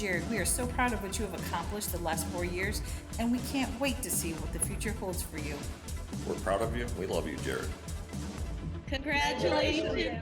Jared, we are so proud of what you have accomplished the last 4 years, and we can't wait to see what the future holds for you. We're proud of you. We love you, Jared. Congratulations.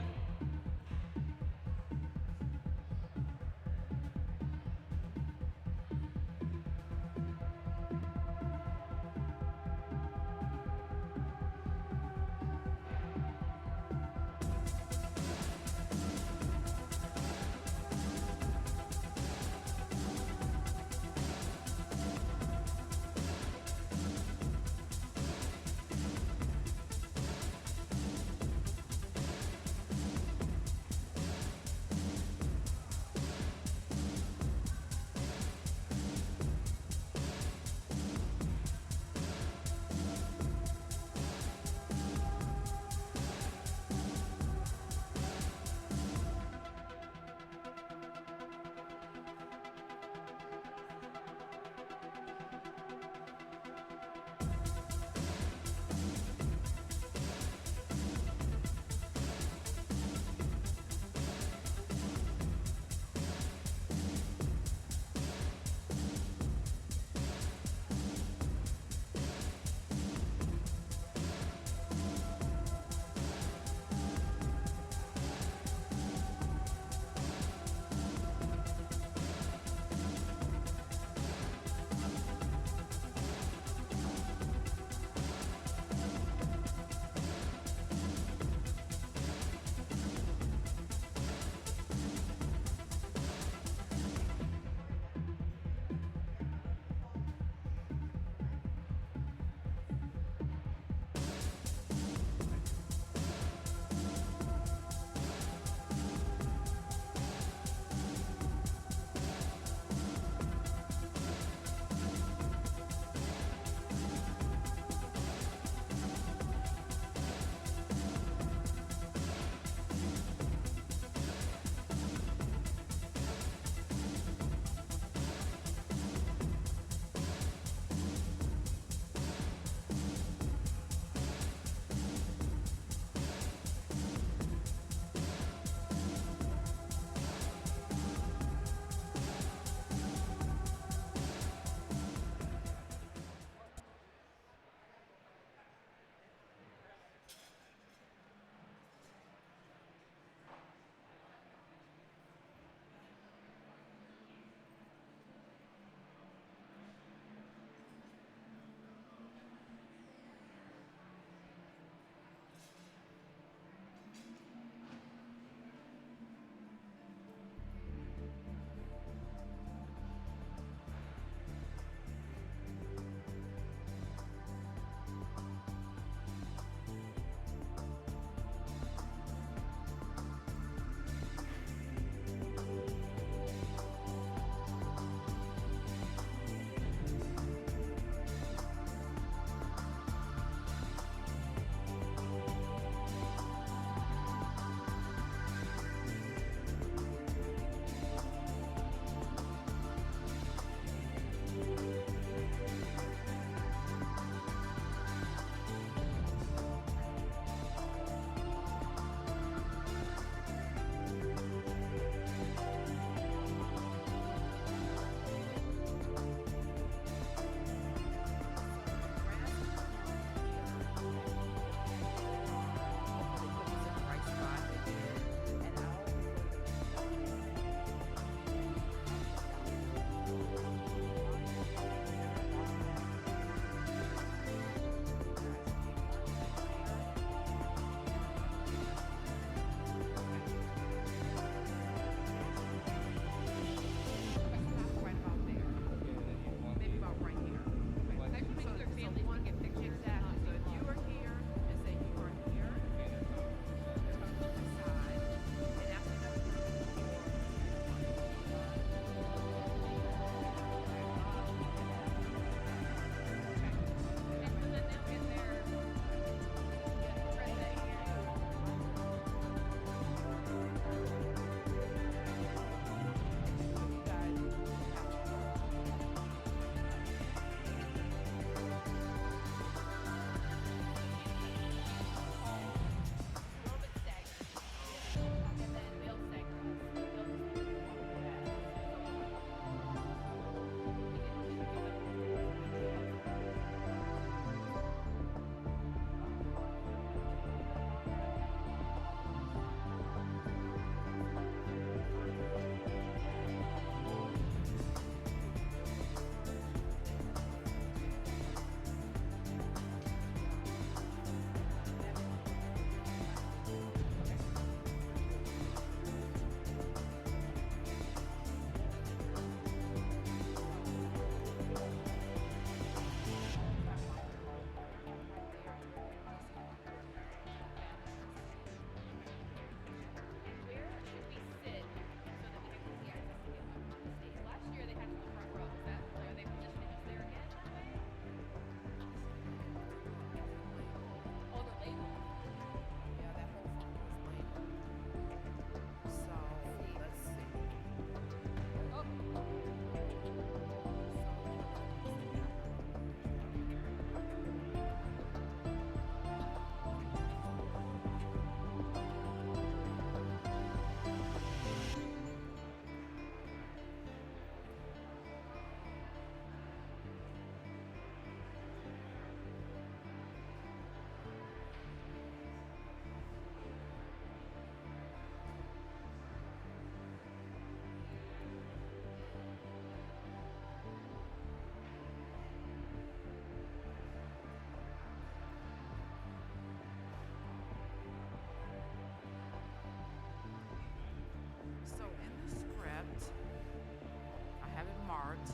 marked.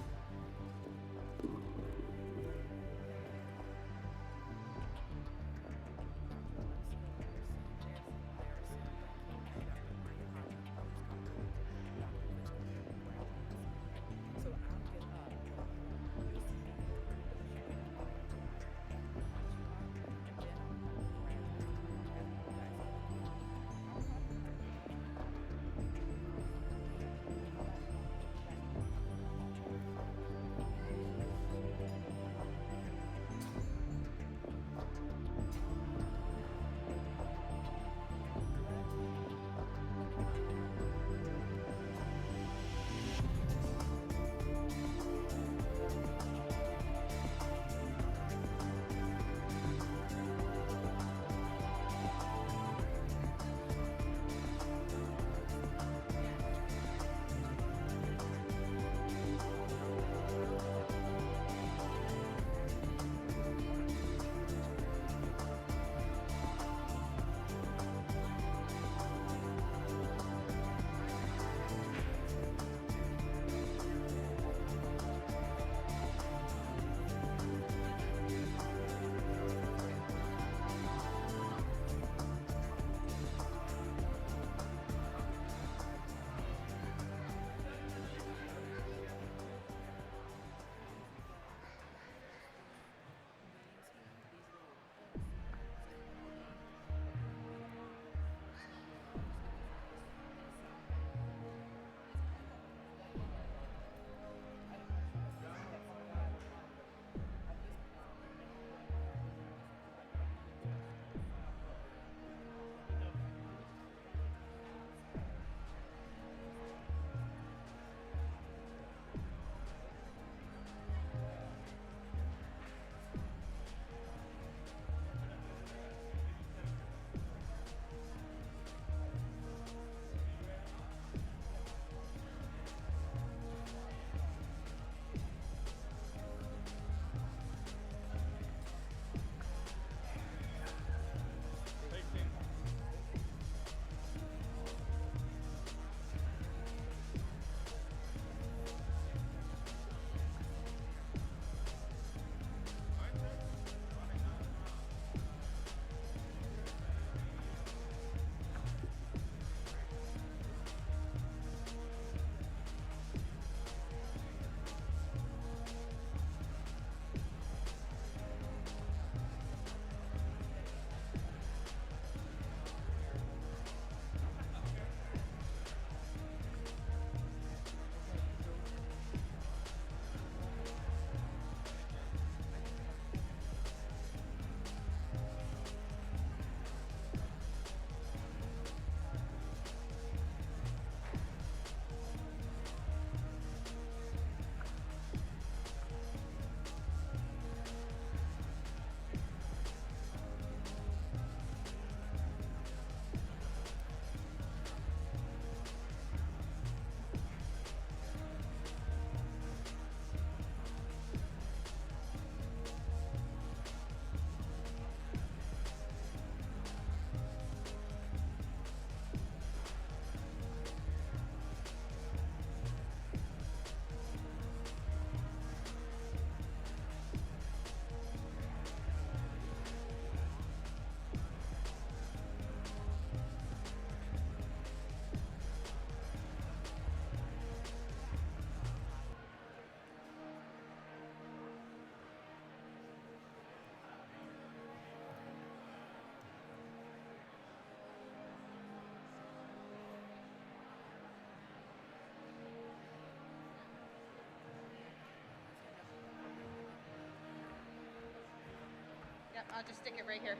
Yep, I'll just stick it right here.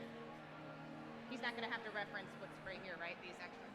He's not gonna have to reference what's right here, right? These extra.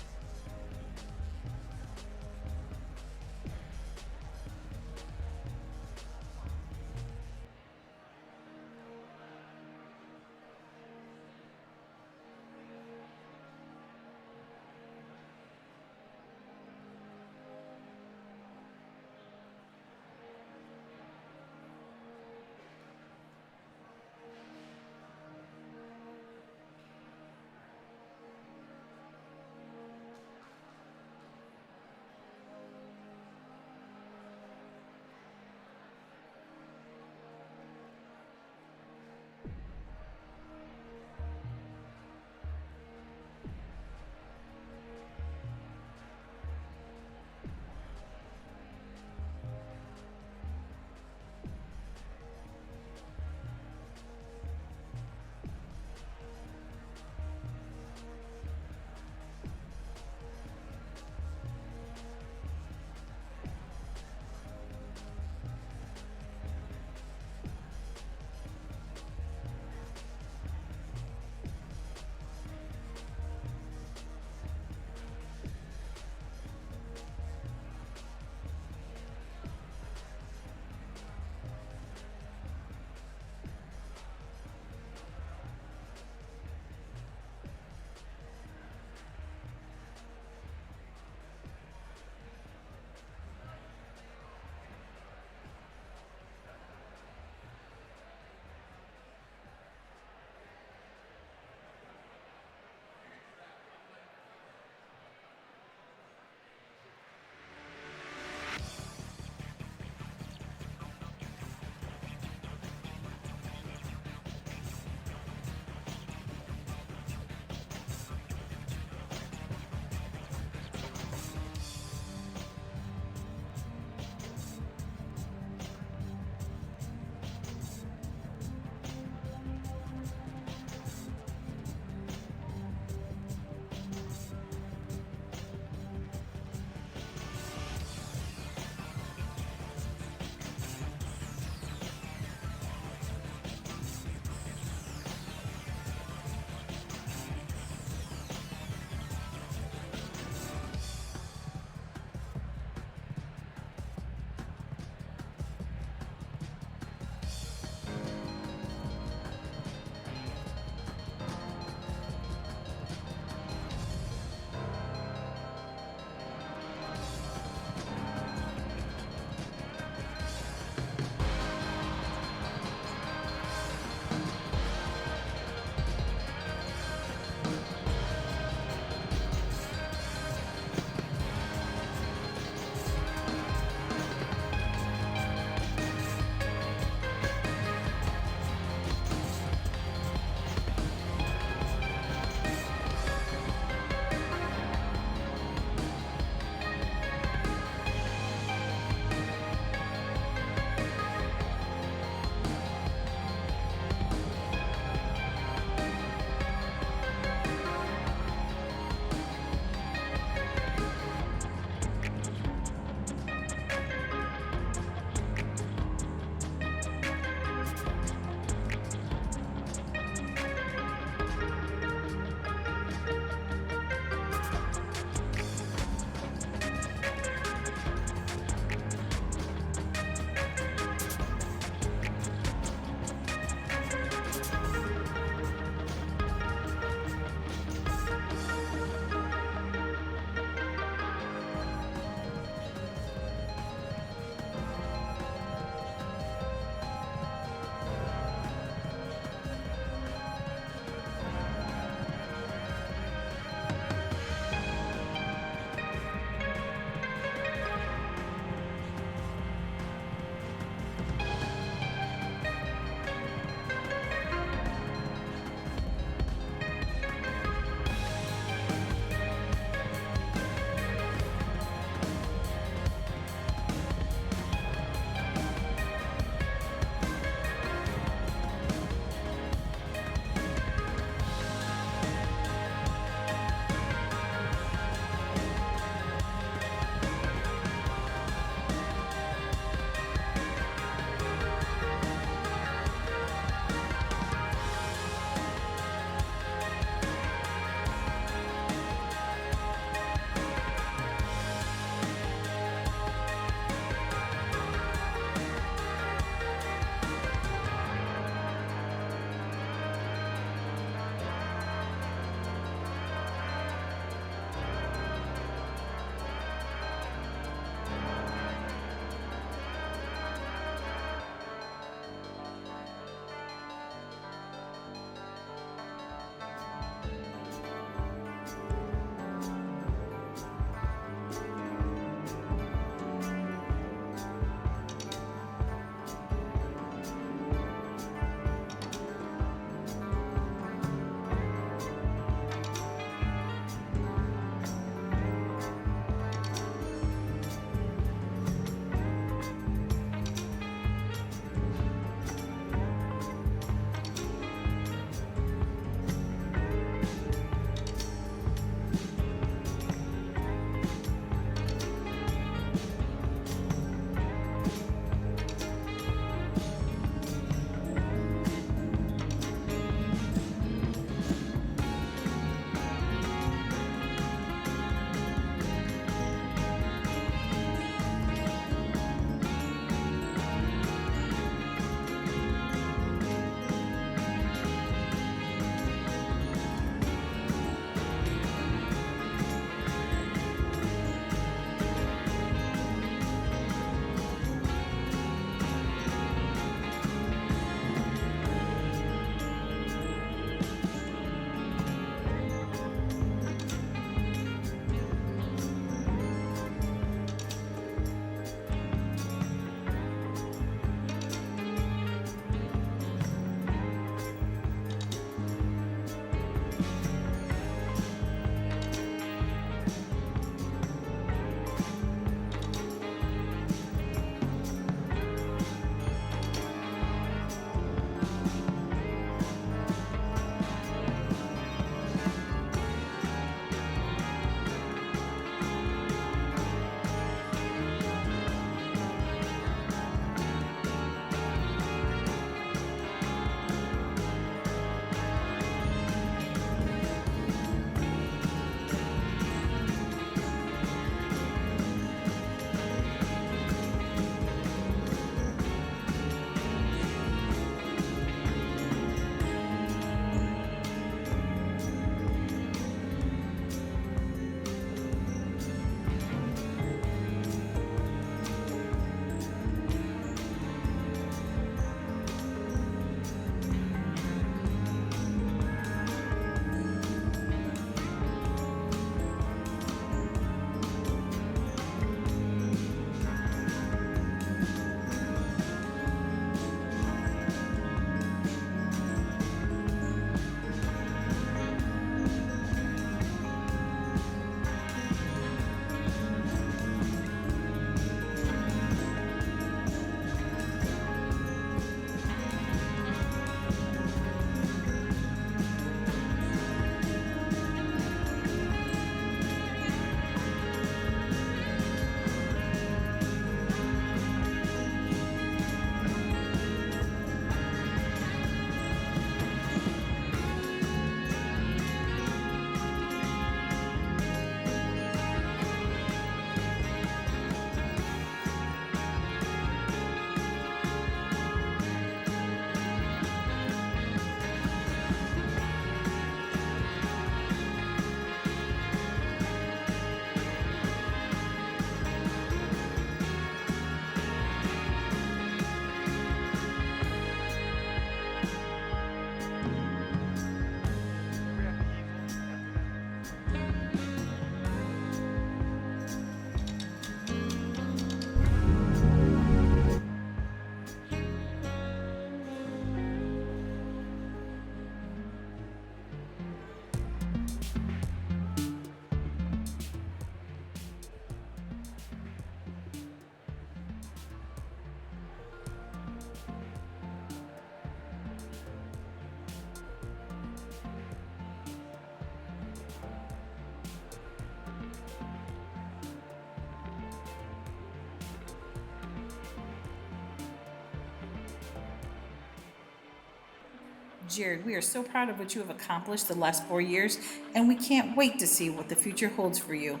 Jared, we are so proud of what you have accomplished the last 4 years, and we can't wait to see what the future holds for you.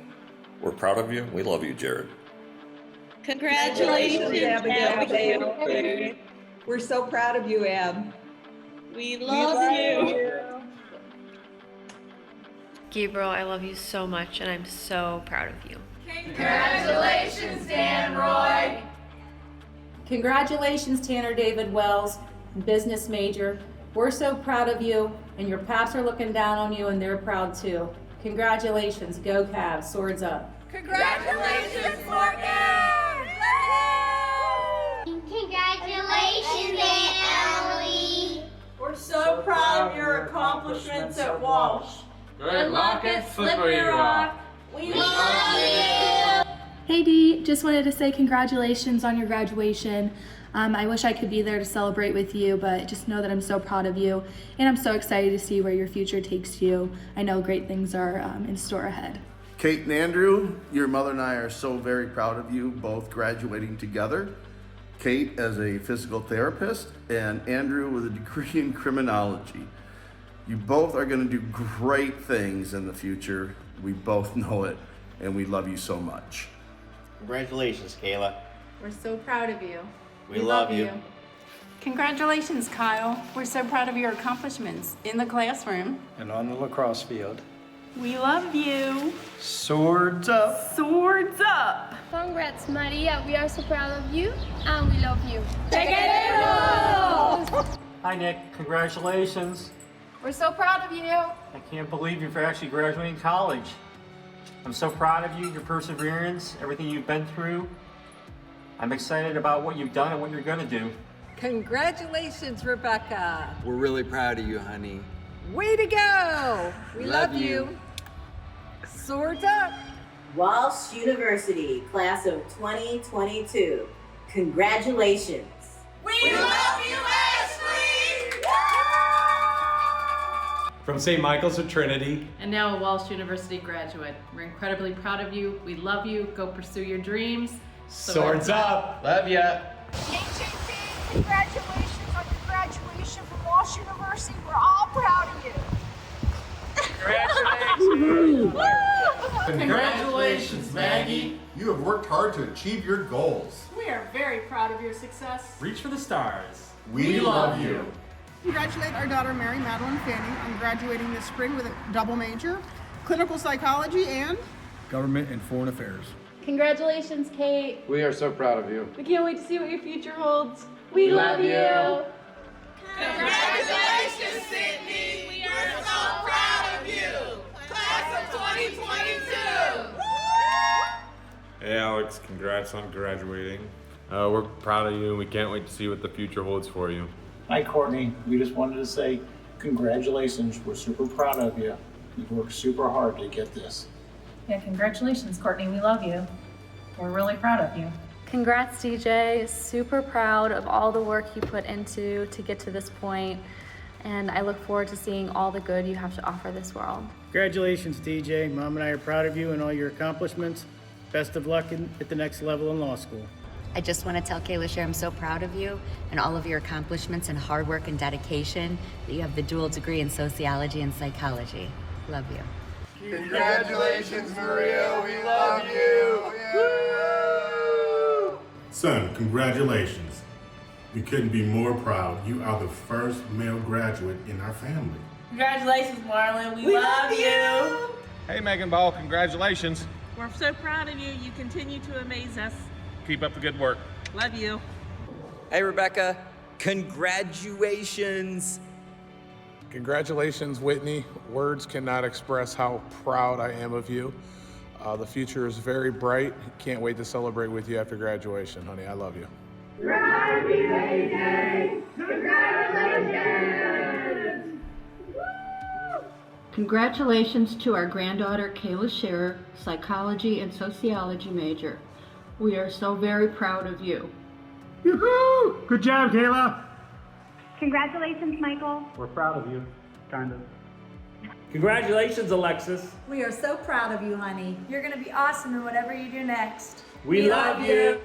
We're proud of you. We love you, Jared. Congratulations, Abigail. We're so proud of you, Ab. We love you. Gabriel, I love you so much, and I'm so proud of you. Congratulations, Dan Roy. Congratulations, Tanner David Wells, business major. We're so proud of you, and your paps are looking down on you, and they're proud too. Congratulations, go Cavs, swords up. Congratulations, Morgan. Congratulations, Aunt Emily. We're so proud of your accomplishments at Walsh. Good luck at Slippery Rock. We love you. Hey Dee, just wanted to say congratulations on your graduation. I wish I could be there to celebrate with you, but just know that I'm so proud of you, and I'm so excited to see where your future takes you. I know great things are in store ahead. Kate and Andrew, your mother and I are so very proud of you both graduating together. Kate as a physical therapist and Andrew with a degree in criminology. You both are going to do great things in the future. We both know it, and we love you so much. Congratulations, Kayla. We're so proud of you. We love you. Congratulations, Kyle. We're so proud of your accomplishments in the classroom And on the lacrosse field. We love you. Swords up. Swords up. Congrats, Maria. We are so proud of you and we love you. Hi, Nick. Congratulations. We're so proud of you. I can't believe you're actually graduating college. I'm so proud of you, your perseverance, everything you've been through. I'm excited about what you've done and what you're going to do. Congratulations, Rebecca. We're really proud of you, honey. Way to go. We love you. Swords up. Walsh University, class of 2022. Congratulations. We love you, Ashley. From St. Michael's of Trinity. And now a Walsh University graduate. We're incredibly proud of you. We love you. Go pursue your dreams. Swords up. Love ya. HAP, congratulations on your graduation from Walsh University. We're all proud of you. Congratulations. Congratulations, Maggie. You have worked hard to achieve your goals. We are very proud of your success. Reach for the stars. We love you. Congratulate our daughter Mary Madeline Fanning on graduating this spring with a double major, clinical psychology and Government and Foreign Affairs. Congratulations, Kate. We are so proud of you. We can't wait to see what your future holds. We love you. Congratulations, Sydney. We are so proud of you. Class of 2022. Hey Alex, congrats on graduating. We're proud of you and we can't wait to see what the future holds for you. Hi, Courtney. We just wanted to say congratulations. We're super proud of you. You've worked super hard to get this. Yeah, congratulations, Courtney. We love you. We're really proud of you. Congrats, DJ. Super proud of all the work you put into to get to this point, and I look forward to seeing all the good you have to offer this world. Congratulations, DJ. Mom and I are proud of you and all your accomplishments. Best of luck at the next level in law school. I just want to tell Kayla Sher I'm so proud of you and all of your accomplishments and hard work and dedication, that you have the dual degree in sociology and psychology. Love you. Congratulations, Maria. We love you. Woo! Son, congratulations. We couldn't be more proud. You are the first male graduate in our family. Congratulations, Marlon. We love you. Hey Megan Ball, congratulations. We're so proud of you. You continue to amaze us. Keep up the good work. Love you. Hey, Rebecca. Congratulations. Congratulations, Whitney. Words cannot express how proud I am of you. The future is very bright. Can't wait to celebrate with you after graduation, honey. I love you. Congratulations! Congratulations to our granddaughter, Kayla Scherer, psychology and sociology major. We are so very proud of you. Yoo-hoo! Good job, Kayla. Congratulations, Michael. We're proud of you, kind of. Congratulations, Alexis. We are so proud of you, honey. You're going to be awesome in whatever you do next. We love you.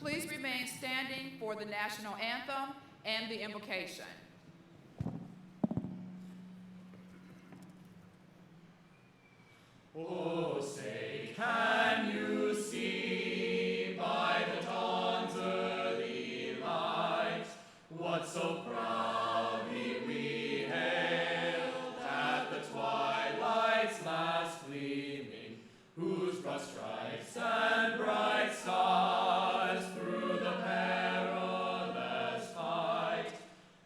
Please remain standing for the national anthem and the invocation. Oh, say, can you see by the dawn's early light what so proudly we hailed at the twilight's last gleaming, whose broad stripes and bright stars through the perilous fight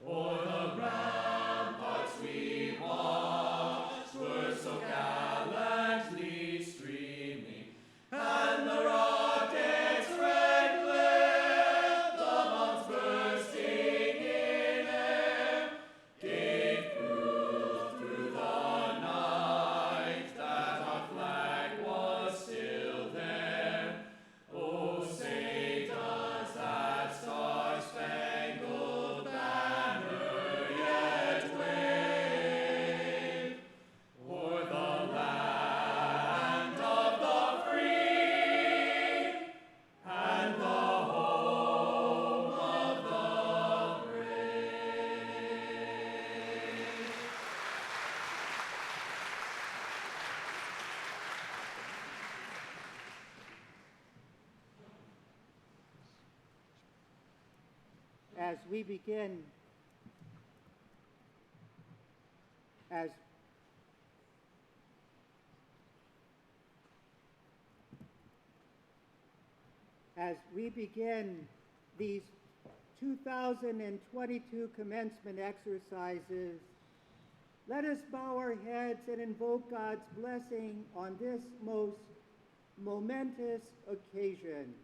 o'er the ramparts we watched were so gallantly streaming, and the rocket's red glare, the bombs bursting in air, gave proof through the night that our flag was still there. Oh, say does that star-spangled banner yet wave o'er the land of the free and the home of the brave. As we begin, as we begin these 2022 commencement exercises, let us bow our heads and invoke God's blessing on this most momentous occasion.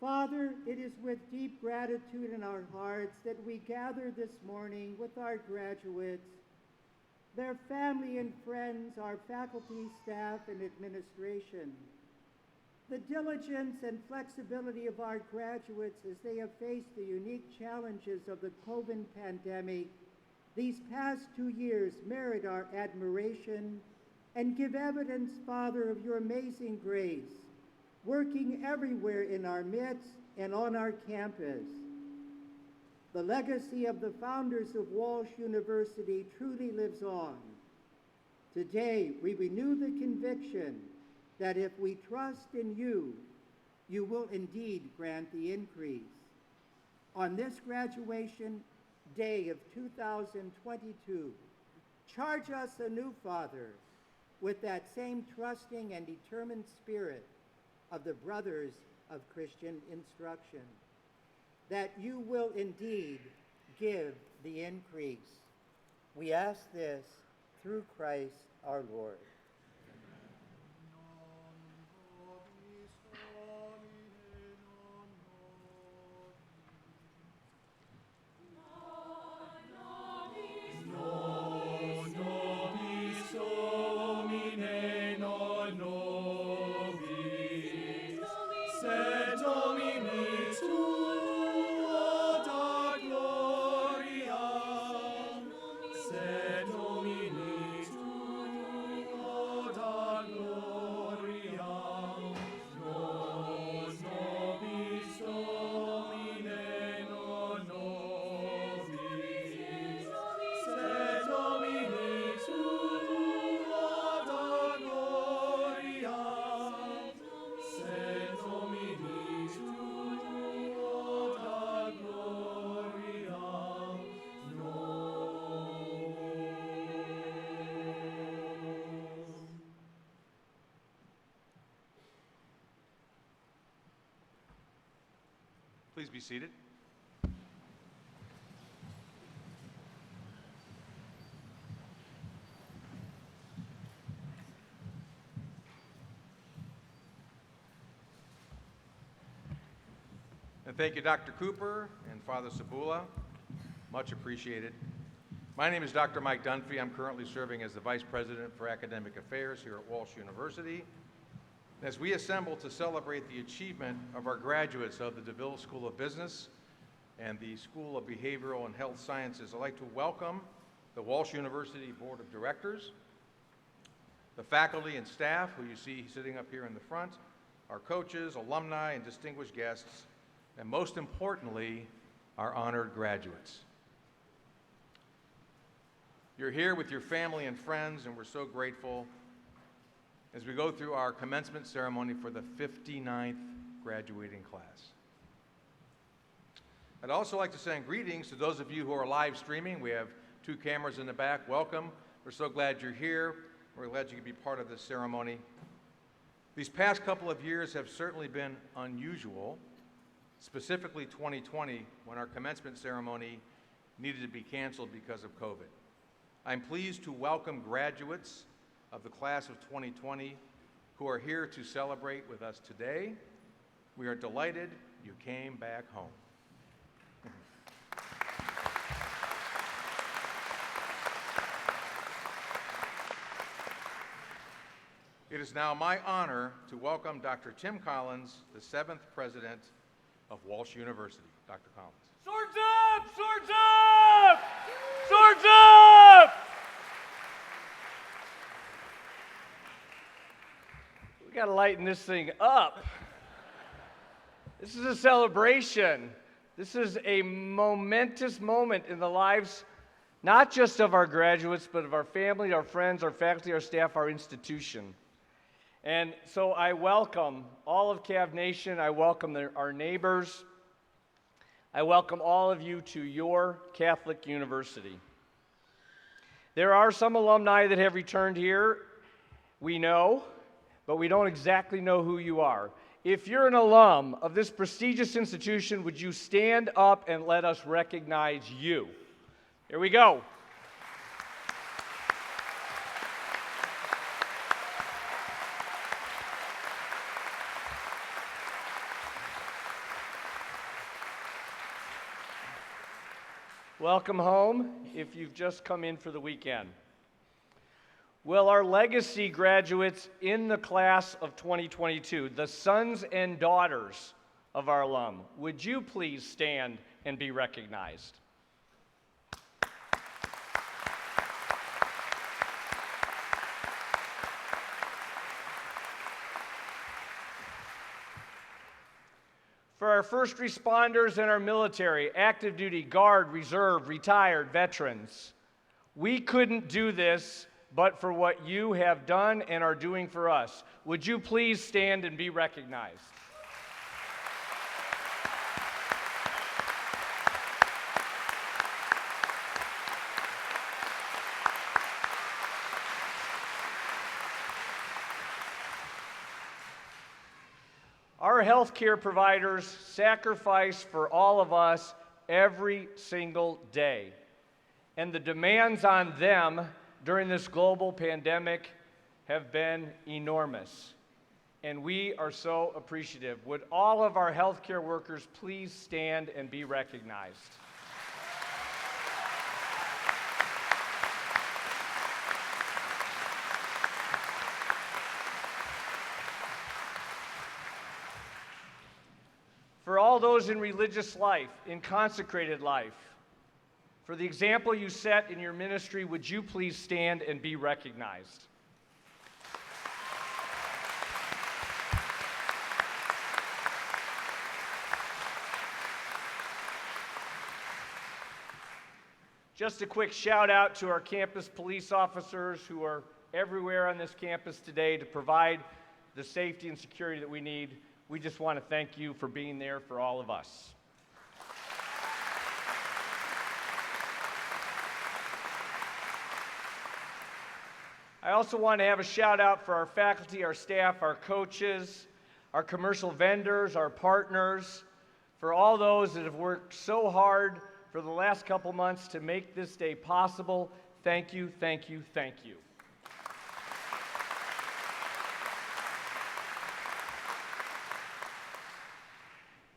Father, it is with deep gratitude in our hearts that we gather this morning with our graduates, their family and friends, our faculty, staff, and administration. The diligence and flexibility of our graduates as they have faced the unique challenges of the COVID pandemic these past 2 years merit our admiration and give evidence, Father, of your amazing grace, working everywhere in our midst and on our campus. The legacy of the founders of Walsh University truly lives on. Today, we renew the conviction that if we trust in you, you will indeed grant the increase. On this graduation day of 2022, charge us anew, Father, with that same trusting and determined spirit of the brothers of Christian instruction, that you will indeed give the increase. We ask this through Christ our Lord. Please be seated. And thank you, Dr. Cooper and Father Sabula. Much appreciated. My name is Dr. Mike Dunphy. I'm currently serving as the Vice President for Academic Affairs here at Walsh University. As we assemble to celebrate the achievement of our graduates of the DeVille School of Business and the School of Behavioral and Health Sciences, I'd like to welcome the Walsh University Board of Directors, the faculty and staff who you see sitting up here in the front, our coaches, alumni, and distinguished guests, and most importantly, our honored graduates. You're here with your family and friends, and we're so grateful as we go through our commencement ceremony for the 59th graduating class. I'd also like to send greetings to those of you who are live streaming. We have 2 cameras in the back. Welcome. We're so glad you're here. We're glad you could be part of this ceremony. These past couple of years have certainly been unusual, specifically 2020, when our commencement ceremony needed to be canceled because of COVID. I'm pleased to welcome graduates of the class of 2020 who are here to celebrate with us today. We are delighted you came back home. It is now my honor to welcome Dr. Tim Collins, the 7th president of Walsh University. Dr. Collins. Swords up! Swords up! Swords up! We gotta lighten this thing up. This is a celebration. This is a momentous moment in the lives, not just of our graduates, but of our family, our friends, our faculty, our staff, our institution. And so I welcome all of Cav Nation. I welcome our neighbors. I welcome all of you to your Catholic university. There are some alumni that have returned here, we know, but we don't exactly know who you are. If you're an alum of this prestigious institution, would you stand up and let us recognize you? Here we go. Welcome home if you've just come in for the weekend. Will our legacy graduates in the class of 2022, the sons and daughters of our alum, would you please stand and be recognized? For our first responders and our military, active duty, guard, reserve, retired, veterans, we couldn't do this but for what you have done and are doing for us. Would you please stand and be recognized? Our healthcare providers sacrifice for all of us every single day, and the demands on them during this global pandemic have been enormous, and we are so appreciative. Would all of our healthcare workers please stand and be recognized? For all those in religious life, in consecrated life, for the example you set in your ministry, would you please stand and be recognized? Just a quick shout out to our campus police officers who are everywhere on this campus today to provide the safety and security that we need. We just want to thank you for being there for all of us. I also want to have a shout out for our faculty, our staff, our coaches, our commercial vendors, our partners, for all those that have worked so hard for the last couple months to make this day possible. Thank you, thank you, thank you.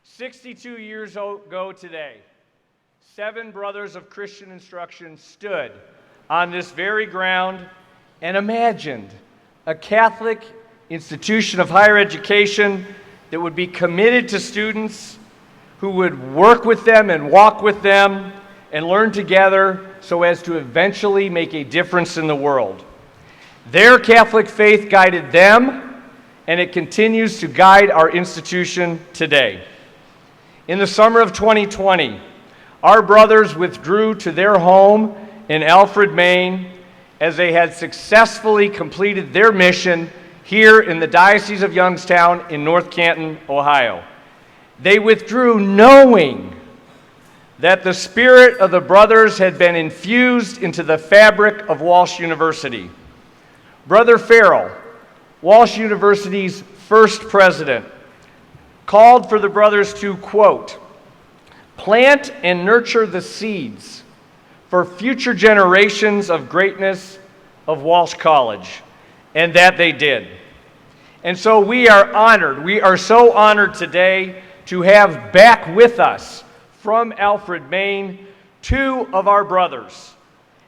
"62 years ago today, 7 brothers of Christian instruction stood on this very ground and imagined a Catholic institution of higher education that would be committed to students, who would work with them and walk with them and learn together so as to eventually make a difference in the world. Their Catholic faith guided them, and it continues to guide our institution today. In the summer of 2020, our brothers withdrew to their home in Alfred, Maine, as they had successfully completed their mission here in the Diocese of Youngstown in North Canton, Ohio. They withdrew knowing that the spirit of the brothers had been infused into the fabric of Walsh University. Brother Farrell, Walsh University's first president, called for the brothers to, quote, plant and nurture the seeds for future generations of greatness of Walsh College, and that they did. And so we are honored, we are so honored today to have back with us from Alfred, Maine, 2 of our brothers.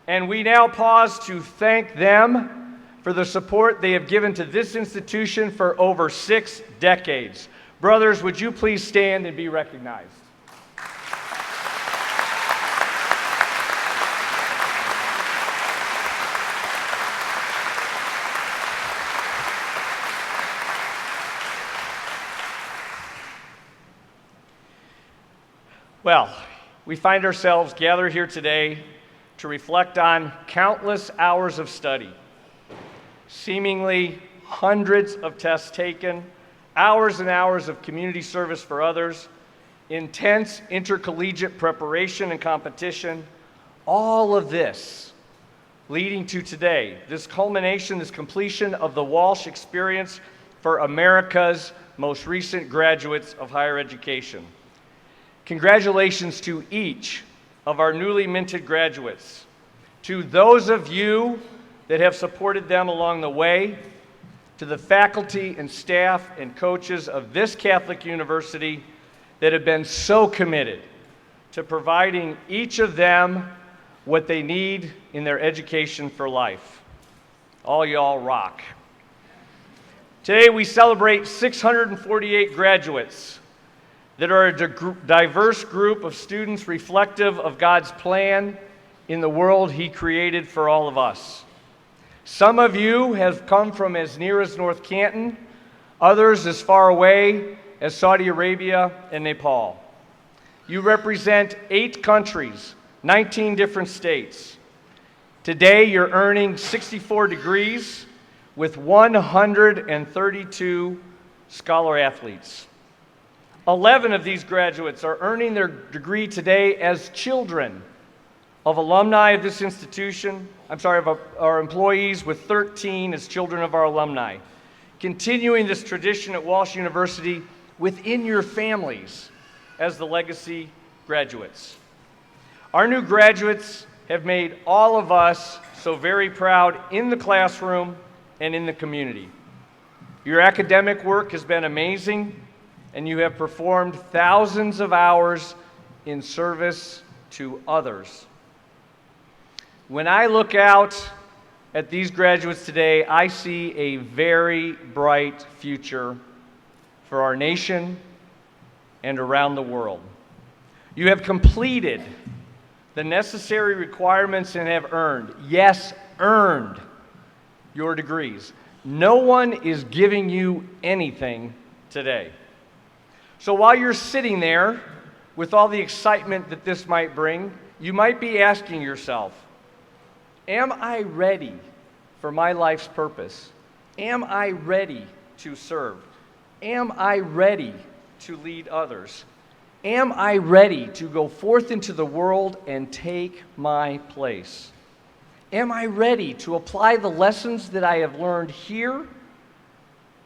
And we now pause to thank them for the support they have given to this institution for over 6 decades. Brothers, would you please stand and be recognized? Well, we find ourselves gathered here today to reflect on countless hours of study, seemingly hundreds of tests taken, hours and hours of community service for others, intense intercollegiate preparation and competition, all of this leading to today, this culmination, this completion of the Walsh experience for America's most recent graduates of higher education. Congratulations to each of our newly minted graduates, to those of you that have supported them along the way, to the faculty and staff and coaches of this Catholic university that have been so committed to providing each of them what they need in their education for life. All y'all rock. Today we celebrate 648 graduates that are a diverse group of students reflective of God's plan in the world He created for all of us. Some of you have come from as near as North Canton, others as far away as Saudi Arabia and Nepal. You represent 8 countries, 19 different states. Today you're earning 64 degrees with 132 scholar athletes. 11 of these graduates are earning their degree today as children of alumni of this institution, of our employees, with 13 as children of our alumni. Continuing this tradition at Walsh University within your families as the legacy graduates. Our new graduates have made all of us so very proud in the classroom and in the community. Your academic work has been amazing, and you have performed thousands of hours in service to others. When I look out at these graduates today, I see a very bright future for our nation and around the world. You have completed the necessary requirements and have earned, yes, earned your degrees. No one is giving you anything today. So while you're sitting there with all the excitement that this might bring, you might be asking yourself, am I ready for my life's purpose? Am I ready to serve? Am I ready to lead others? Am I ready to go forth into the world and take my place? Am I ready to apply the lessons that I have learned here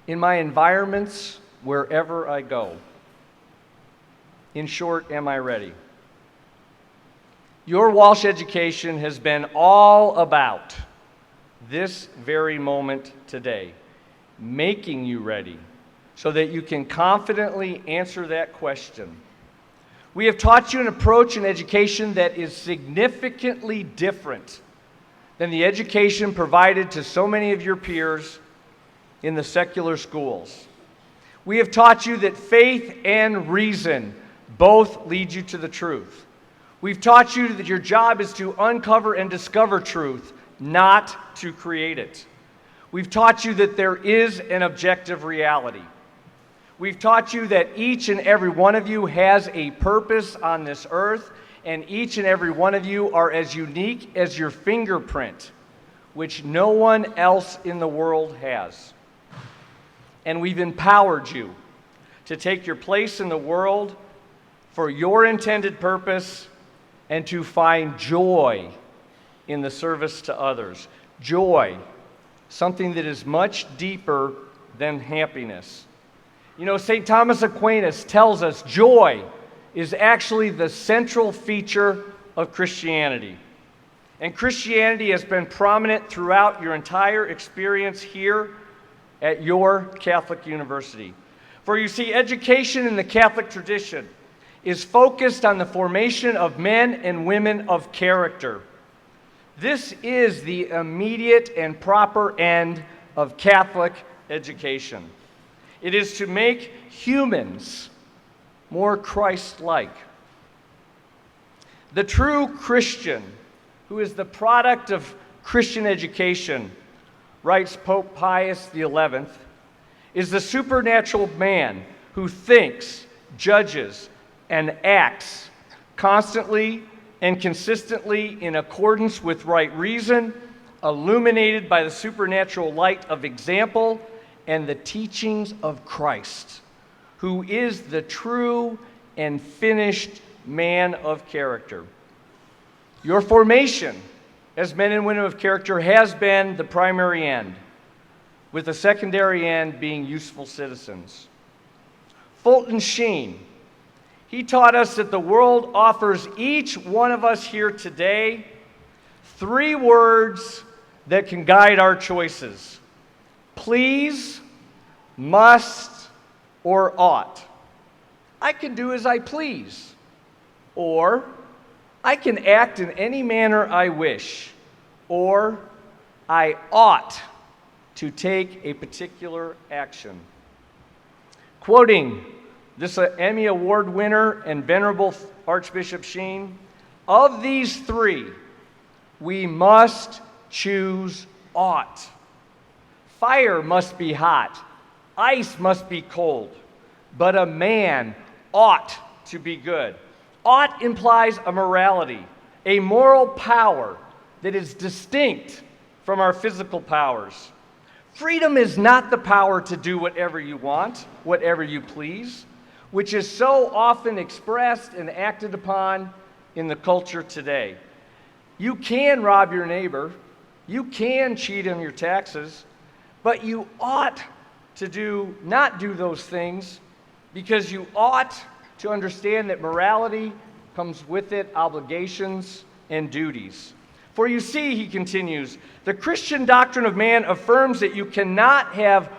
in my environments wherever I go? In short, am I ready? Your Walsh education has been all about this very moment today, making you ready so that you can confidently answer that question. We have taught you an approach in education that is significantly different than the education provided to so many of your peers in the secular schools. We have taught you that faith and reason both lead you to the truth. We've taught you that your job is to uncover and discover truth, not to create it. We've taught you that there is an objective reality. We've taught you that each and every one of you has a purpose on this earth, and each and every one of you are as unique as your fingerprint, which no one else in the world has. And we've empowered you to take your place in the world for your intended purpose and to find joy in the service to others. Joy, something that is much deeper than happiness. You know, St. Thomas Aquinas tells us joy is actually the central feature of Christianity. And Christianity has been prominent throughout your entire experience here at your Catholic university. For you see, education in the Catholic tradition is focused on the formation of men and women of character. This is the immediate and proper end of Catholic education. It is to make humans more Christ-like. The true Christian, who is the product of Christian education, writes Pope Pius XI, is the supernatural man who thinks, judges, and acts constantly and consistently in accordance with right reason, illuminated by the supernatural light of example and the teachings of Christ, who is the true and finished man of character. Your formation as men and women of character has been the primary end, with the secondary end being useful citizens. Fulton Sheen, he taught us that the world offers each one of us here today 3 words that can guide our choices: please, must, or ought. I can do as I please, or I can act in any manner I wish, or I ought to take a particular action. Quoting this Emmy Award winner and venerable Archbishop Sheen, of these 3, we must choose ought. Fire must be hot, ice must be cold, but a man ought to be good. Ought implies a morality, a moral power that is distinct from our physical powers. Freedom is not the power to do whatever you want, whatever you please, which is so often expressed and acted upon in the culture today. You can rob your neighbor, you can cheat on your taxes, but you ought to not do those things, because you ought to understand that morality comes with it obligations and duties. For you see, he continues, the Christian doctrine of man affirms that you cannot have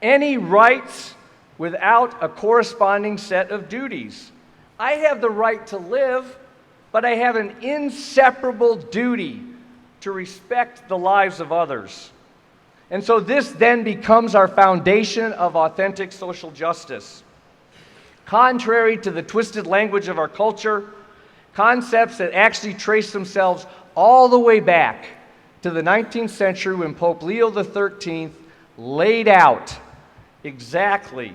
any rights without a corresponding set of duties. I have the right to live, but I have an inseparable duty to respect the lives of others. And so this then becomes our foundation of authentic social justice. Contrary to the twisted language of our culture, concepts that actually trace themselves all the way back to the 19th century when Pope Leo XIII laid out exactly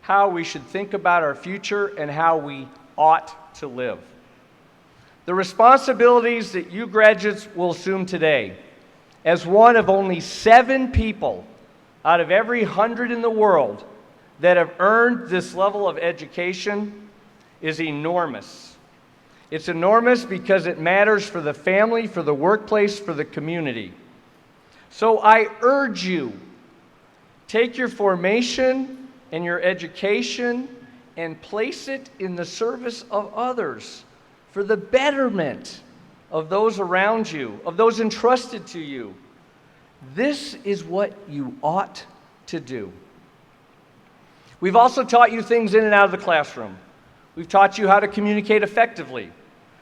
how we should think about our future and how we ought to live. The responsibilities that you graduates will assume today, as one of only 7 people out of every 100 in the world that have earned this level of education, is enormous. It's enormous because it matters for the family, for the workplace, for the community. So I urge you, take your formation and your education and place it in the service of others for the betterment of those around you, of those entrusted to you. This is what you ought to do. We've also taught you things in and out of the classroom. We've taught you how to communicate effectively.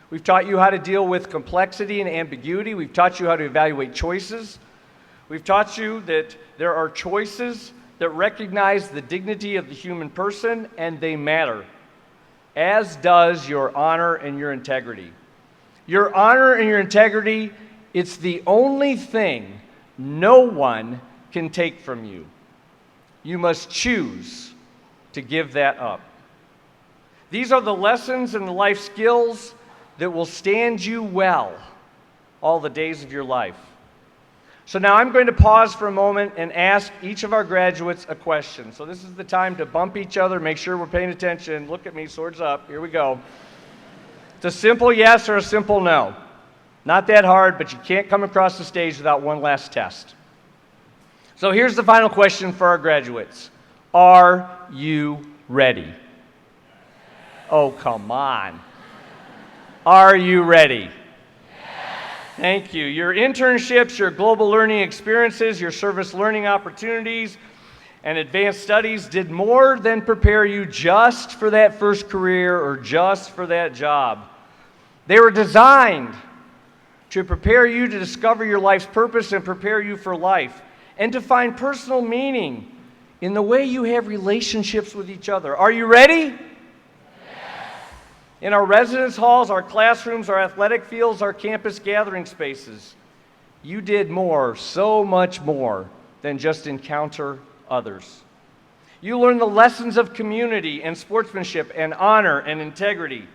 We've taught you how to deal with complexity and ambiguity. We've taught you how to evaluate choices. We've taught you that there are choices that recognize the dignity of the human person, and they matter, as does your honor and your integrity. Your honor and your integrity, it's the only thing no one can take from you. You must choose to give that up. These are the lessons and the life skills that will stand you well all the days of your life. So now I'm going to pause for a moment and ask each of our graduates a question. So this is the time to bump each other, make sure we're paying attention. Look at me, swords up. Here we go. It's a simple yes or a simple no. Not that hard, but you can't come across the stage without one last test. So here's the final question for our graduates. Are you ready? Oh, come on. Are you ready? Thank you. Your internships, your global learning experiences, your service learning opportunities, and advanced studies did more than prepare you just for that first career or just for that job. They were designed to prepare you to discover your life's purpose and prepare you for life, and to find personal meaning in the way you have relationships with each other. Are you ready? In our residence halls, our classrooms, our athletic fields, our campus gathering spaces, you did more, so much more, than just encounter others. You learned the lessons of community and sportsmanship and honor and integrity.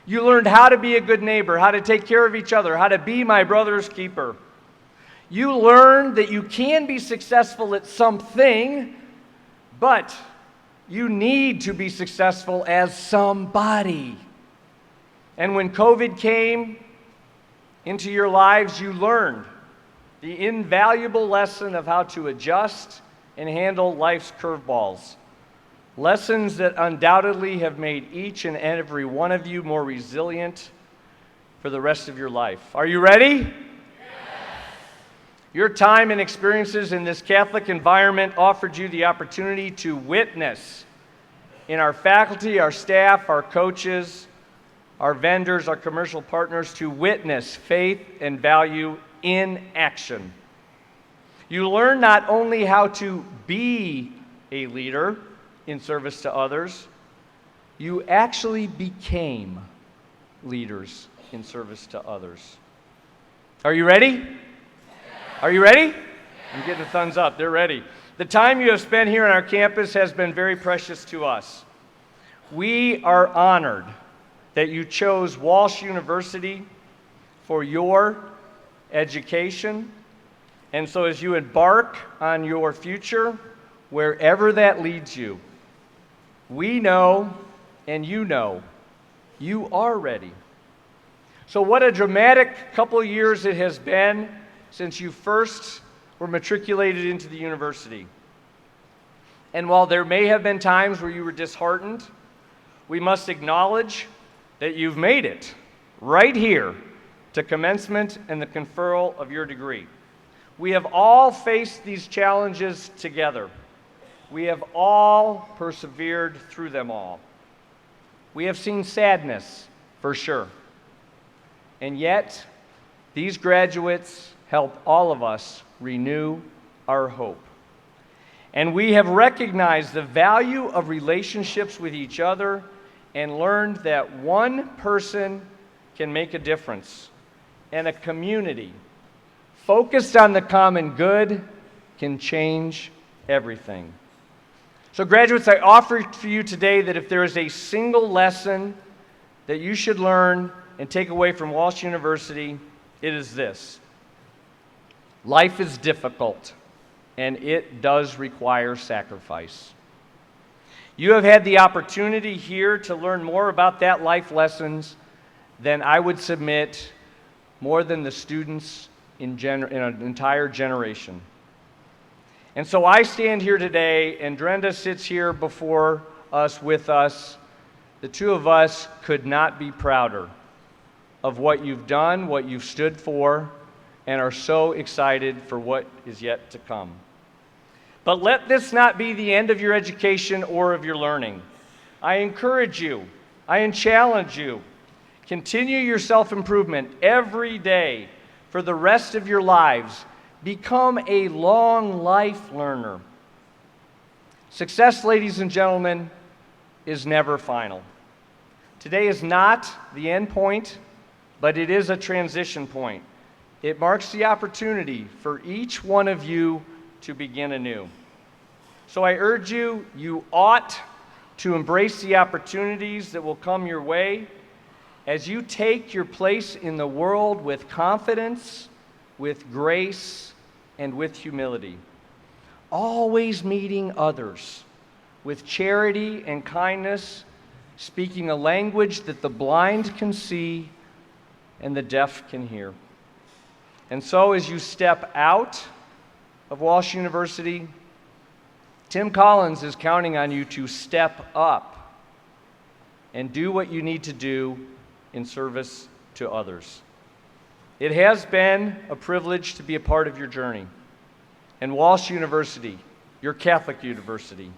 You learned how to be a good neighbor, how to take care of each other, how to be my brother's keeper. You learned that you can be successful at something, but you need to be successful as somebody. And when COVID came into your lives, you learned the invaluable lesson of how to adjust and handle life's curveballs. Lessons that undoubtedly have made each and every one of you more resilient for the rest of your life. Are you ready? Yes. Your time and experiences in this Catholic environment offered you the opportunity to witness in our faculty, our staff, our coaches, our vendors, our commercial partners, to witness faith and value in action. You learn not only how to be a leader in service to others, you actually became leaders in service to others. Are you ready? Are you ready? I'm getting a thumbs up. They're ready. The time you have spent here on our campus has been very precious to us. We are honored that you chose Walsh University for your education. And so as you embark on your future, wherever that leads you, we know and you are ready. So what a dramatic couple of years it has been since you first were matriculated into the university. And while there may have been times where you were disheartened, we must acknowledge that you've made it right here to commencement and the conferral of your degree. We have all faced these challenges together. We have all persevered through them all. We have seen sadness, for sure. And yet, these graduates help all of us renew our hope. And we have recognized the value of relationships with each other and learned that one person can make a difference, and a community focused on the common good can change everything. So graduates, I offer to you today that if there is a single lesson that you should learn and take away from Walsh University, it is this: life is difficult, and it does require sacrifice. You have had the opportunity here to learn more about that life lessons than I would submit more than the students in an entire generation. And so I stand here today, and Drenda sits here before us with us. The two of us could not be prouder of what you've done, what you've stood for, and are so excited for what is yet to come. But let this not be the end of your education or of your learning. I encourage you, I challenge you, continue your self-improvement every day for the rest of your lives. Become a long life learner. Success, ladies and gentlemen, is never final. Today is not the end point, but it is a transition point. It marks the opportunity for each one of you to begin anew. So I urge you, you ought to embrace the opportunities that will come your way as you take your place in the world with confidence, with grace, and with humility, always meeting others with charity and kindness, speaking a language that the blind can see and the deaf can hear. And so as you step out of Walsh University, Tim Collins is counting on you to step up and do what you need to do in service to others. It has been a privilege to be a part of your journey. And Walsh University, your Catholic university,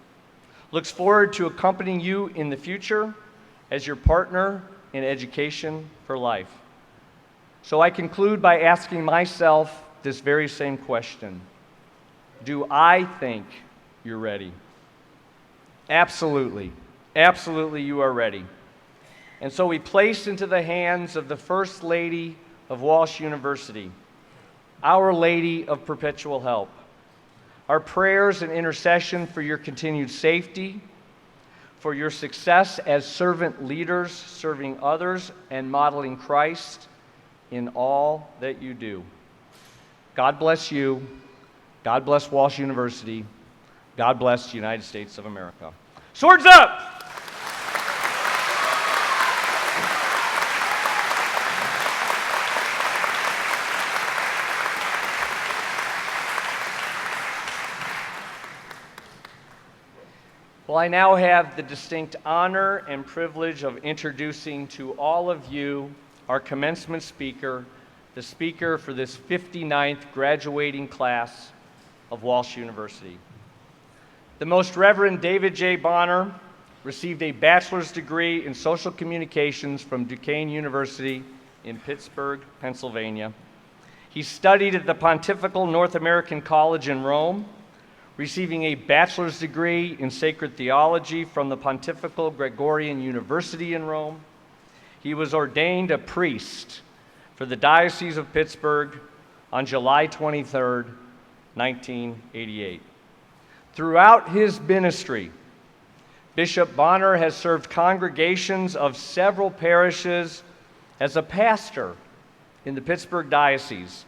looks forward to accompanying you in the future as your partner in education for life. So I conclude by asking myself this very same question. Do I think you're ready? Absolutely. Absolutely you are ready. And so we place into the hands of the First Lady of Walsh University, Our Lady of Perpetual Help, our prayers and intercession for your continued safety, for your success as servant leaders, serving others and modeling Christ in all that you do. God bless you. God bless Walsh University. God bless the United States of America. Swords up! Well, I now have the distinct honor and privilege of introducing to all of you our commencement speaker, the speaker for this 59th graduating class of Walsh University. The Most Reverend David J. Bonner received a bachelor's degree in social communications from Duquesne University in Pittsburgh, Pennsylvania. He studied at the Pontifical North American College in Rome, receiving a bachelor's degree in sacred theology from the Pontifical Gregorian University in Rome. He was ordained a priest for the Diocese of Pittsburgh on July 23, 1988. Throughout his ministry, Bishop Bonner has served congregations of several parishes as a pastor in the Pittsburgh Diocese,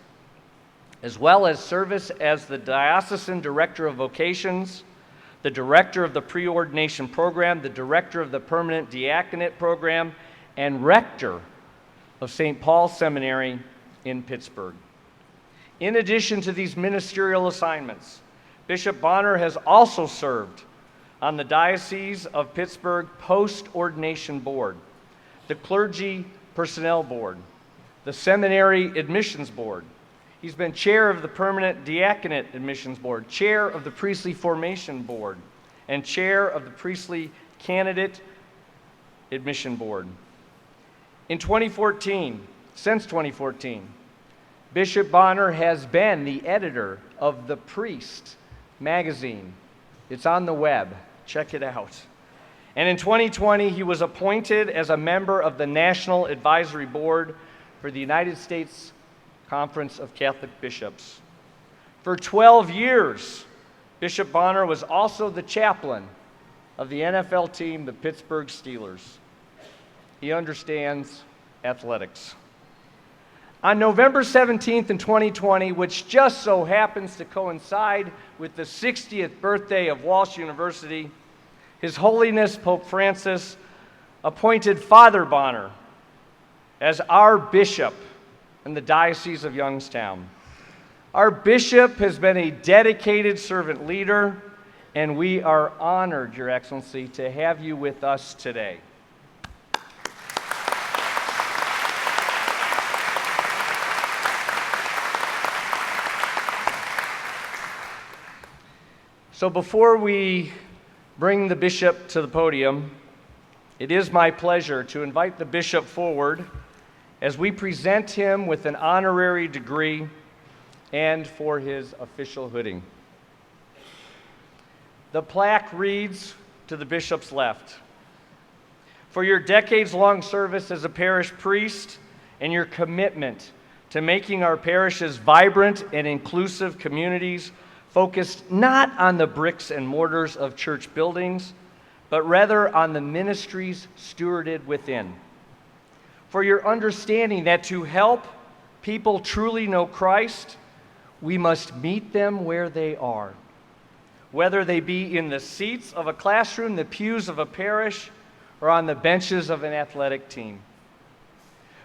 as well as service as the Diocesan Director of Vocations, the Director of the Preordination Program, the Director of the Permanent Diaconate Program, and Rector of St. Paul's Seminary in Pittsburgh. In addition to these ministerial assignments, Bishop Bonner has also served on the Diocese of Pittsburgh Post-Ordination Board, the Clergy Personnel Board, the Seminary Admissions Board. He's been chair of the Permanent Diaconate Admissions Board, chair of the Priestly Formation Board, and chair of the Priestly Candidate Admission Board. In 2014, since 2014, Bishop Bonner has been the editor of The Priest magazine. It's on the web. Check it out. And in 2020, he was appointed as a member of the National Advisory Board for the United States Conference of Catholic Bishops. For 12 years, Bishop Bonner was also the chaplain of the NFL team, the Pittsburgh Steelers. He understands athletics. On November 17th in 2020, which just so happens to coincide with the 60th birthday of Walsh University, His Holiness Pope Francis appointed Father Bonner as our bishop in the Diocese of Youngstown. Our bishop has been a dedicated servant leader, and we are honored, Your Excellency, to have you with us today. So before we bring the bishop to the podium, it is my pleasure to invite the bishop forward as we present him with an honorary degree and for his official hooding. The plaque reads to the bishop's left, "For your decades-long service as a parish priest and your commitment to making our parishes vibrant and inclusive communities focused not on the bricks and mortars of church buildings, but rather on the ministries stewarded within. For your understanding that to help people truly know Christ, we must meet them where they are, whether they be in the seats of a classroom, the pews of a parish, or on the benches of an athletic team.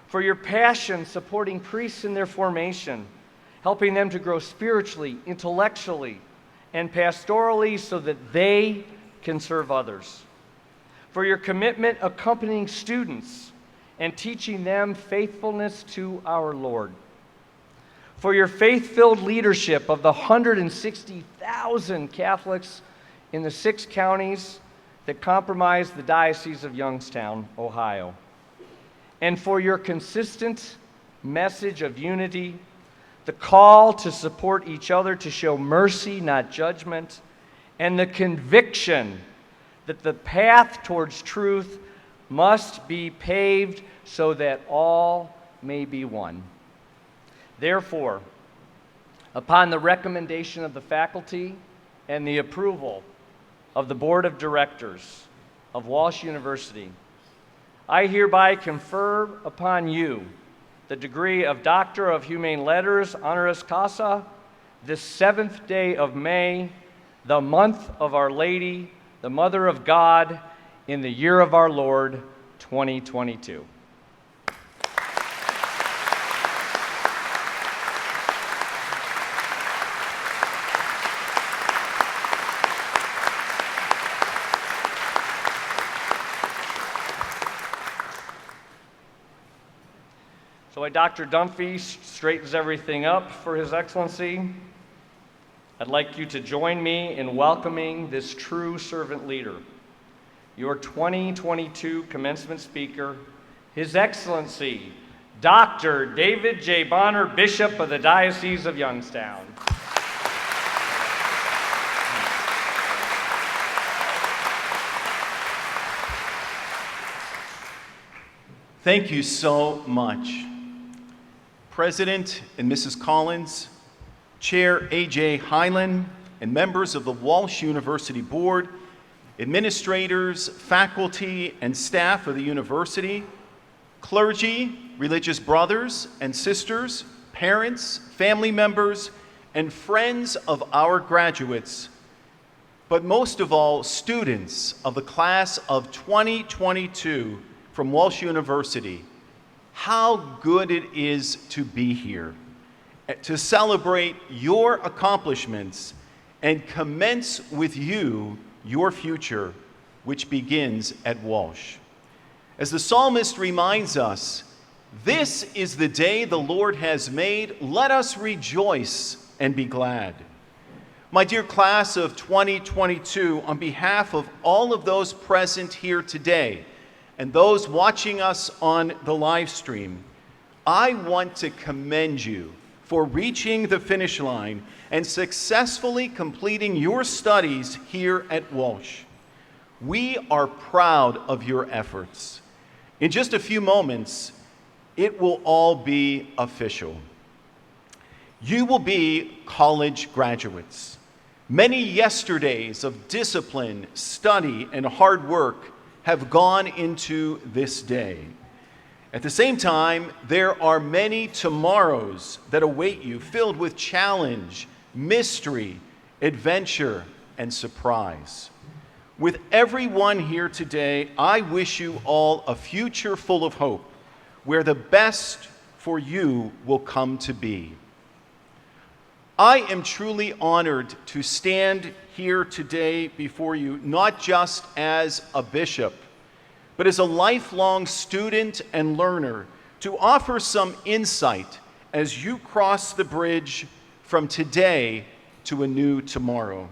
For your passion supporting priests in their formation, helping them to grow spiritually, intellectually, and pastorally so that they can serve others. For your commitment accompanying students and teaching them faithfulness to our Lord. For your faith-filled leadership of the 160,000 Catholics in the 6 counties that comprise the Diocese of Youngstown, Ohio. And for your consistent message of unity, the call to support each other, to show mercy, not judgment, and the conviction that the path towards truth must be paved so that all may be one. Therefore, upon the recommendation of the faculty and the approval of the Board of Directors of Walsh University, I hereby confer upon you the degree of Doctor of Humane Letters, honoris causa, this 7th day of May, the month of Our Lady, the Mother of God, in the year of our Lord, 2022. So while Dr. Dunphy straightens everything up for His Excellency, I'd like you to join me in welcoming this true servant leader, your 2022 commencement speaker, His Excellency, Dr. David J. Bonner, Bishop of the Diocese of Youngstown. Thank you so much. President and Mrs. Collins, Chair A.J. Hyland, and members of the Walsh University Board, administrators, faculty, and staff of the university, clergy, religious brothers and sisters, parents, family members, and friends of our graduates, but most of all, students of the class of 2022 from Walsh University. How good it is to be here, to celebrate your accomplishments and commence with you your future, which begins at Walsh. As the psalmist reminds us, this is the day the Lord has made. Let us rejoice and be glad. My dear class of 2022, on behalf of all of those present here today, and those watching us on the live stream, I want to commend you for reaching the finish line and successfully completing your studies here at Walsh. We are proud of your efforts. In just a few moments, it will all be official. You will be college graduates. Many yesterdays of discipline, study, and hard work have gone into this day. At the same time, there are many tomorrows that await you, filled with challenge, mystery, adventure, and surprise. With everyone here today, I wish you all a future full of hope, where the best for you will come to be. I am truly honored to stand here today before you, not just as a bishop, but as a lifelong student and learner, to offer some insight as you cross the bridge from today to a new tomorrow.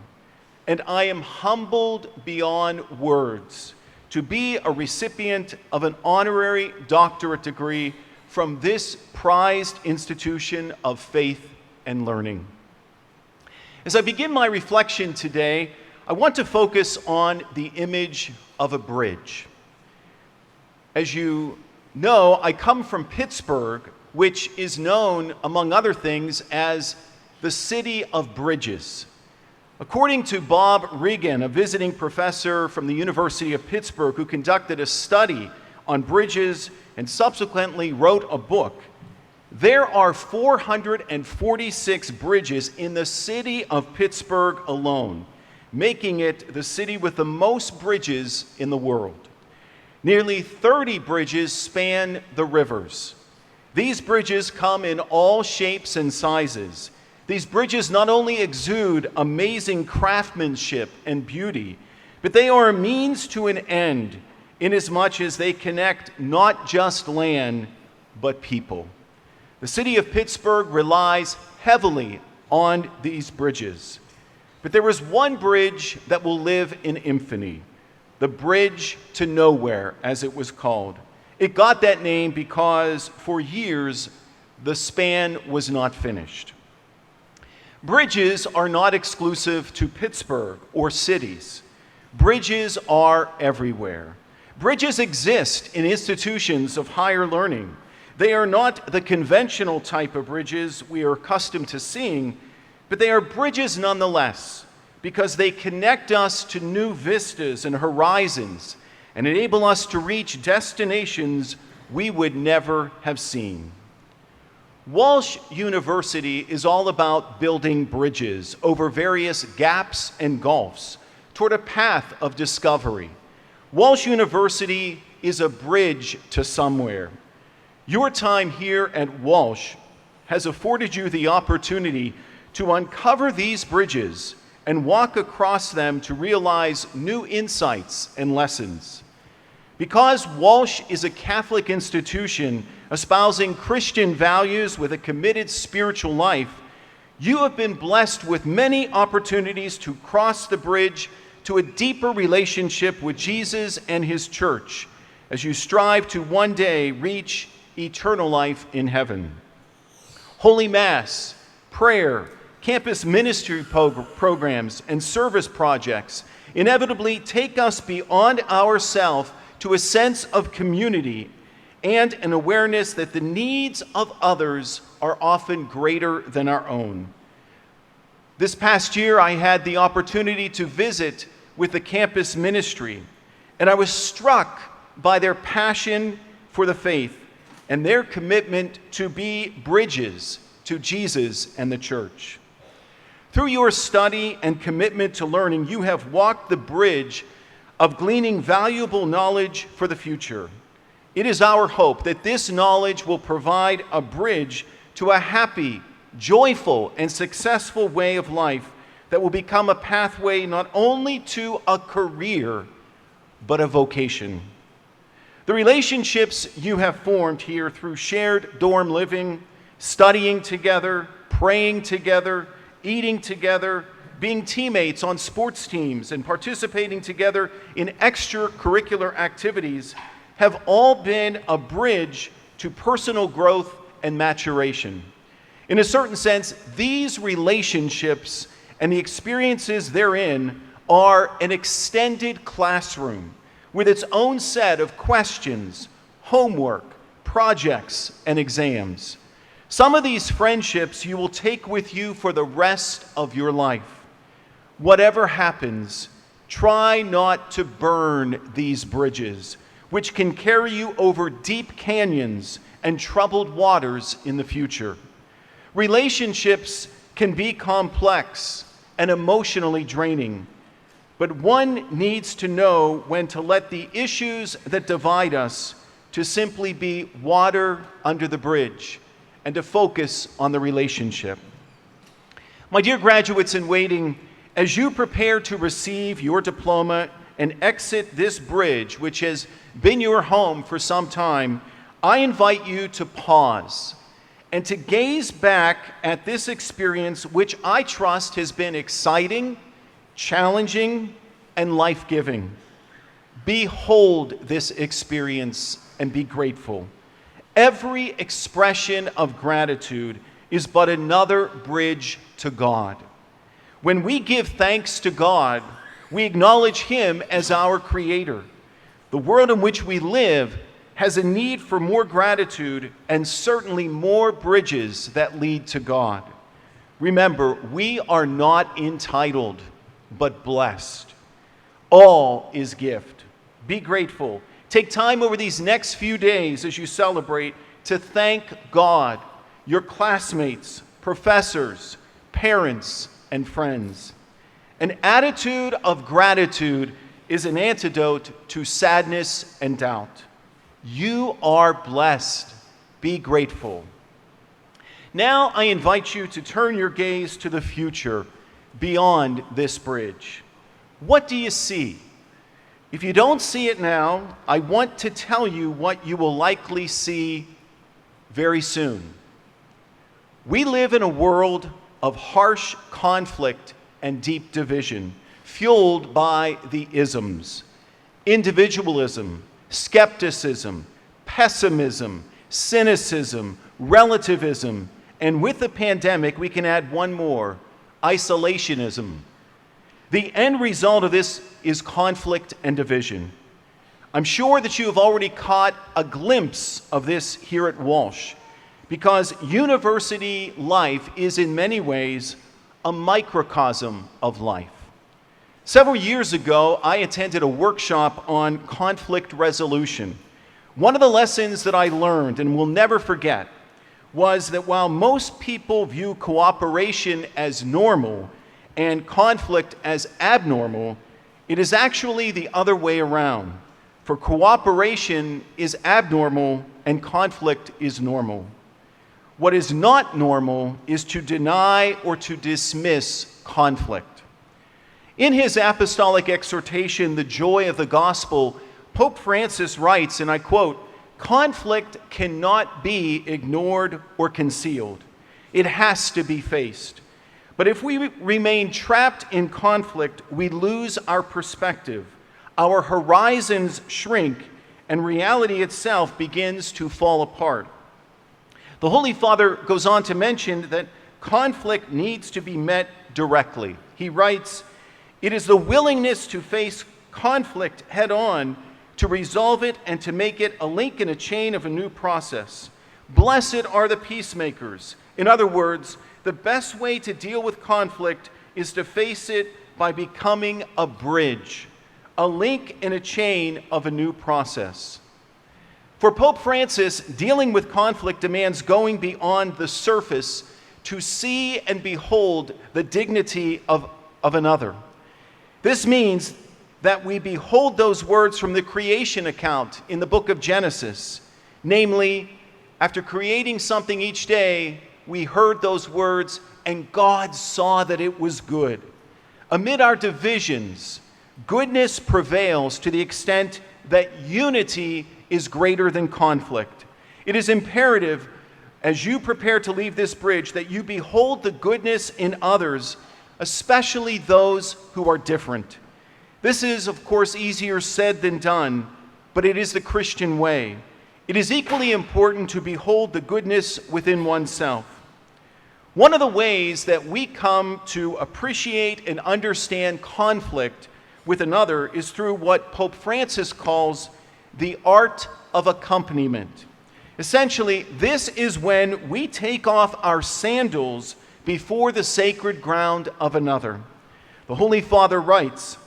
And I am humbled beyond words to be a recipient of an honorary doctorate degree from this prized institution of faith and learning. As I begin my reflection today, I want to focus on the image of a bridge. As you know, I come from Pittsburgh, which is known, among other things, as the city of bridges. According to Bob Regan, a visiting professor from the University of Pittsburgh who conducted a study on bridges and subsequently wrote a book, there are 446 bridges in the city of Pittsburgh alone, making it the city with the most bridges in the world. Nearly 30 bridges span the rivers. These bridges come in all shapes and sizes. These bridges not only exude amazing craftsmanship and beauty, but they are a means to an end, inasmuch as they connect not just land, but people. The city of Pittsburgh relies heavily on these bridges. But there is one bridge that will live in infamy, the Bridge to Nowhere, as it was called. It got that name because for years the span was not finished. Bridges are not exclusive to Pittsburgh or cities. Bridges are everywhere. Bridges exist in institutions of higher learning. They are not the conventional type of bridges we are accustomed to seeing, but they are bridges nonetheless, because they connect us to new vistas and horizons and enable us to reach destinations we would never have seen. Walsh University is all about building bridges over various gaps and gulfs toward a path of discovery. Walsh University is a bridge to somewhere. Your time here at Walsh has afforded you the opportunity to uncover these bridges and walk across them to realize new insights and lessons. Because Walsh is a Catholic institution espousing Christian values with a committed spiritual life, you have been blessed with many opportunities to cross the bridge to a deeper relationship with Jesus and his church as you strive to one day reach eternal life in heaven. Holy Mass, prayer, campus ministry programs, and service projects inevitably take us beyond ourselves to a sense of community and an awareness that the needs of others are often greater than our own. This past year, I had the opportunity to visit with the campus ministry, and I was struck by their passion for the faith and their commitment to be bridges to Jesus and the church. Through your study and commitment to learning, you have walked the bridge of gleaning valuable knowledge for the future. It is our hope that this knowledge will provide a bridge to a happy, joyful, and successful way of life that will become a pathway not only to a career, but a vocation. The relationships you have formed here through shared dorm living, studying together, praying together, eating together, being teammates on sports teams, and participating together in extracurricular activities have all been a bridge to personal growth and maturation. In a certain sense, these relationships and the experiences therein are an extended classroom with its own set of questions, homework, projects, and exams. Some of these friendships you will take with you for the rest of your life. Whatever happens, try not to burn these bridges, which can carry you over deep canyons and troubled waters in the future. Relationships can be complex and emotionally draining, but one needs to know when to let the issues that divide us to simply be water under the bridge and to focus on the relationship. My dear graduates in waiting, as you prepare to receive your diploma and exit this bridge, which has been your home for some time, I invite you to pause and to gaze back at this experience, which I trust has been exciting, challenging, and life-giving. Behold this experience and be grateful. Every expression of gratitude is but another bridge to God. When we give thanks to God, we acknowledge Him as our Creator. The world in which we live has a need for more gratitude and certainly more bridges that lead to God. Remember, we are not entitled, but blessed. All is gift. Be grateful. Take time over these next few days as you celebrate to thank God, your classmates, professors, parents, and friends. An attitude of gratitude is an antidote to sadness and doubt. You are blessed. Be grateful. Now I invite you to turn your gaze to the future beyond this bridge. What do you see? If you don't see it now, I want to tell you what you will likely see very soon. We live in a world of harsh conflict and deep division, fueled by the isms: individualism, skepticism, pessimism, cynicism, relativism, and with the pandemic, we can add one more: isolationism. The end result of this is conflict and division. I'm sure that you have already caught a glimpse of this here at Walsh, because university life is in many ways a microcosm of life. Several years ago, I attended a workshop on conflict resolution. One of the lessons that I learned and will never forget was that while most people view cooperation as normal and conflict as abnormal, it is actually the other way around. For cooperation is abnormal and conflict is normal. What is not normal is to deny or to dismiss conflict. In his apostolic exhortation, The Joy of the Gospel, Pope Francis writes, and I quote, "Conflict cannot be ignored or concealed. It has to be faced. But if we remain trapped in conflict, we lose our perspective. Our horizons shrink, and reality itself begins to fall apart." The Holy Father goes on to mention that conflict needs to be met directly. He writes, "It is the willingness to face conflict head on, to resolve it, and to make it a link in a chain of a new process. Blessed are the peacemakers." In other words, the best way to deal with conflict is to face it by becoming a bridge, a link in a chain of a new process. For Pope Francis, dealing with conflict demands going beyond the surface to see and behold the dignity of another. This means that we behold those words from the creation account in the book of Genesis. Namely, after creating something each day, we heard those words, "And God saw that it was good." Amid our divisions, goodness prevails to the extent that unity is greater than conflict. It is imperative, as you prepare to leave this bridge, that you behold the goodness in others, especially those who are different. This is, of course, easier said than done, but it is the Christian way. It is equally important to behold the goodness within oneself. One of the ways that we come to appreciate and understand conflict with another is through what Pope Francis calls the art of accompaniment. Essentially, this is when we take off our sandals before the sacred ground of another. The Holy Father writes,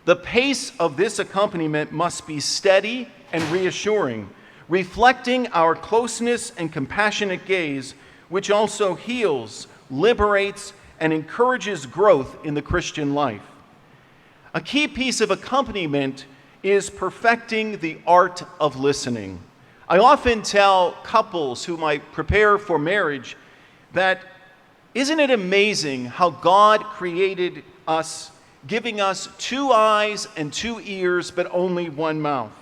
"The pace of this accompaniment must be steady and reassuring, reflecting our closeness and compassionate gaze, which also heals, liberates, and encourages growth in the Christian life." A key piece of accompaniment is perfecting the art of listening. I often tell couples whom I prepare for marriage that isn't it amazing how God created us, giving us 2 eyes and 2 ears, but only 1 mouth.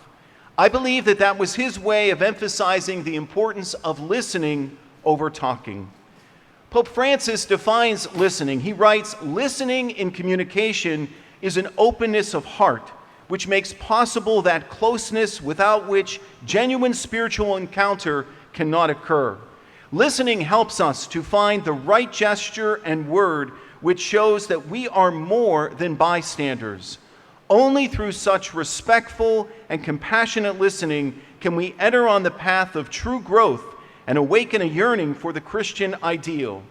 I believe that that was his way of emphasizing the importance of listening over talking. Pope Francis defines listening. He writes, "Listening in communication is an openness of heart, which makes possible that closeness without which genuine spiritual encounter cannot occur. Listening helps us to find the right gesture and word which shows that we are more than bystanders. Only through such respectful and compassionate listening can we enter on the path of true growth and awaken a yearning for the Christian ideal.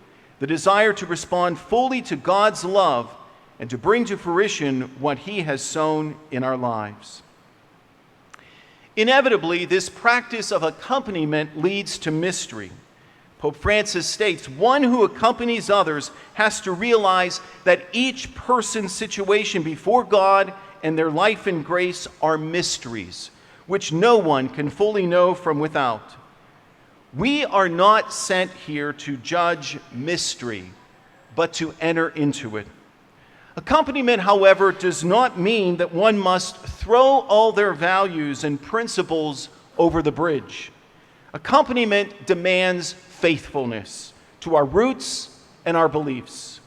the desire to respond fully to God's love and to bring to fruition what He has sown in our lives. Inevitably, this practice of accompaniment leads to mystery. Pope Francis states, one who accompanies others has to realize that each person's situation before God and their life in grace are mysteries, which no one can fully know from without. We are not sent here to judge mystery, but to enter into it. Accompaniment, however, does not mean that one must throw all their values and principles over the bridge. Accompaniment demands faithfulness to our roots and our beliefs.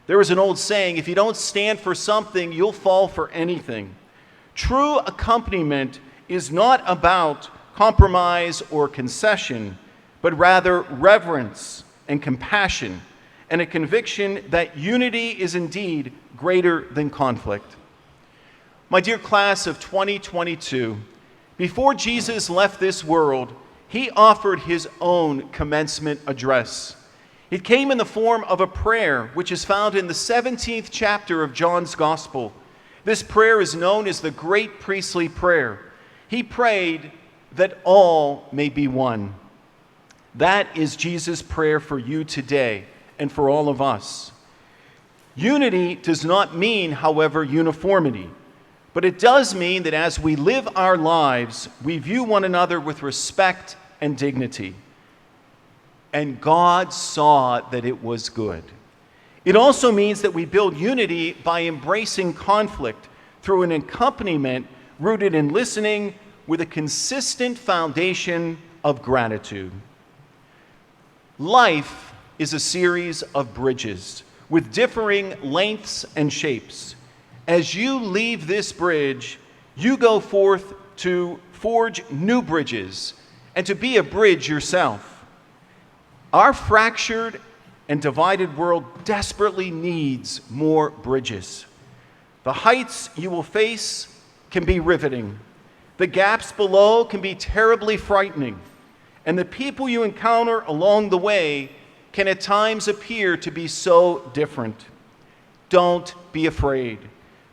There is an old saying, if you don't stand for something, you'll fall for anything. True accompaniment is not about compromise or concession, but rather reverence and compassion, and a conviction that unity is indeed greater than conflict. My dear class of 2022, before Jesus left this world, He offered His own commencement address. It came in the form of a prayer, which is found in the 17th chapter of John's Gospel. This prayer is known as the Great Priestly Prayer. He prayed that all may be one. That is Jesus' prayer for you today and for all of us. Unity does not mean, however, uniformity, but it does mean that as we live our lives, we view one another with respect and dignity. And God saw that it was good. It also means that we build unity by embracing conflict through an accompaniment rooted in listening with a consistent foundation of gratitude. Life is a series of bridges with differing lengths and shapes. As you leave this bridge, you go forth to forge new bridges and to be a bridge yourself. Our fractured and divided world desperately needs more bridges. The heights you will face can be riveting. The gaps below can be terribly frightening. And the people you encounter along the way can at times appear to be so different. Don't be afraid.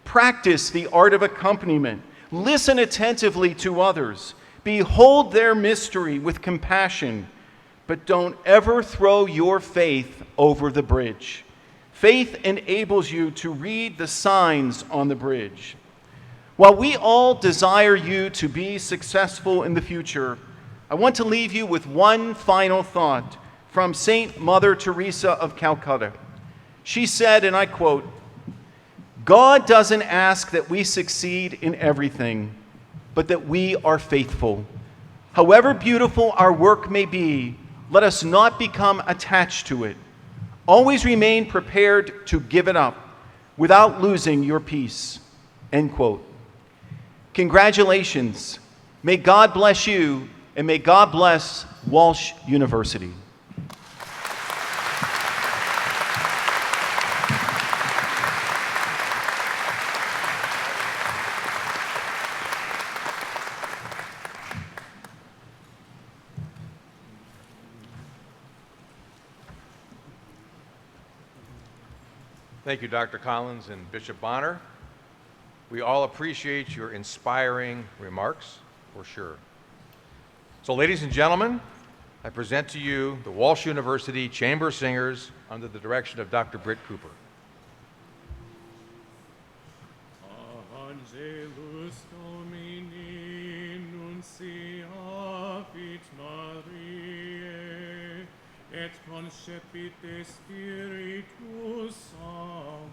Practice the art of accompaniment. Listen attentively to others. Behold their mystery with compassion. But don't ever throw your faith over the bridge. Faith enables you to read the signs on the bridge. While we all desire you to be successful in the future, I want to leave you with one final thought from Saint Mother Teresa of Calcutta. She said, and I quote, "God doesn't ask that we succeed in everything, but that we are faithful. However beautiful our work may be, let us not become attached to it. Always remain prepared to give it up without losing your peace." End quote. Congratulations. May God bless you, and may God bless Walsh University. Thank you, Dr. Collins and Bishop Bonner. We all appreciate your inspiring remarks, for sure. So, ladies and gentlemen, I present to you the Walsh University Chamber Singers under the direction of Dr. Britt Cooper. Angelus Domini nunciavit Mariae, et concepite Spiritus Sancto.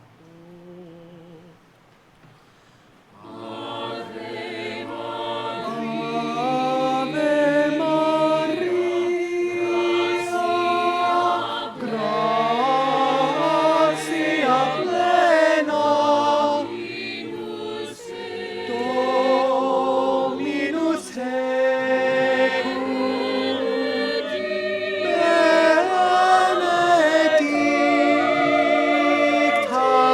Ave Maria, gratia plena, Dominus tecum, benedicta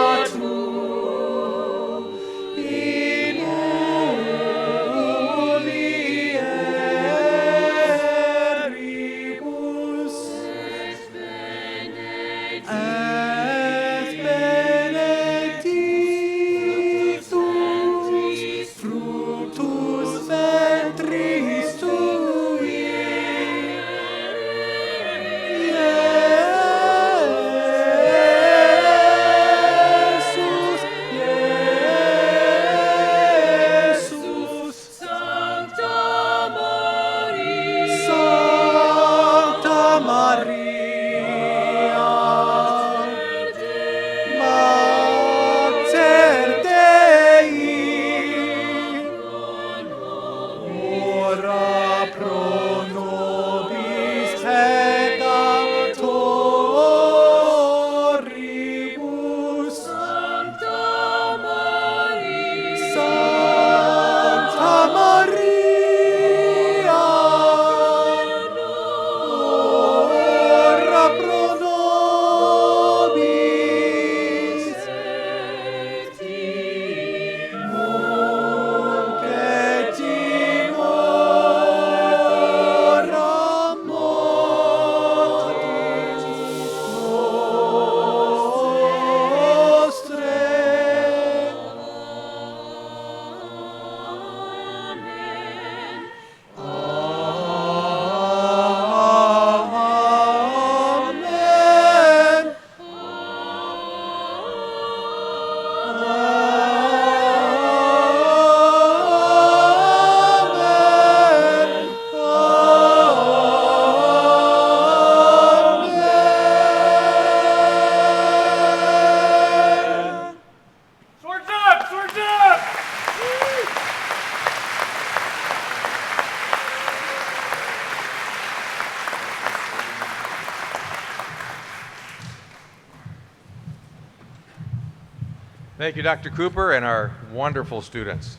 Thank you, Dr. Cooper, and our wonderful students.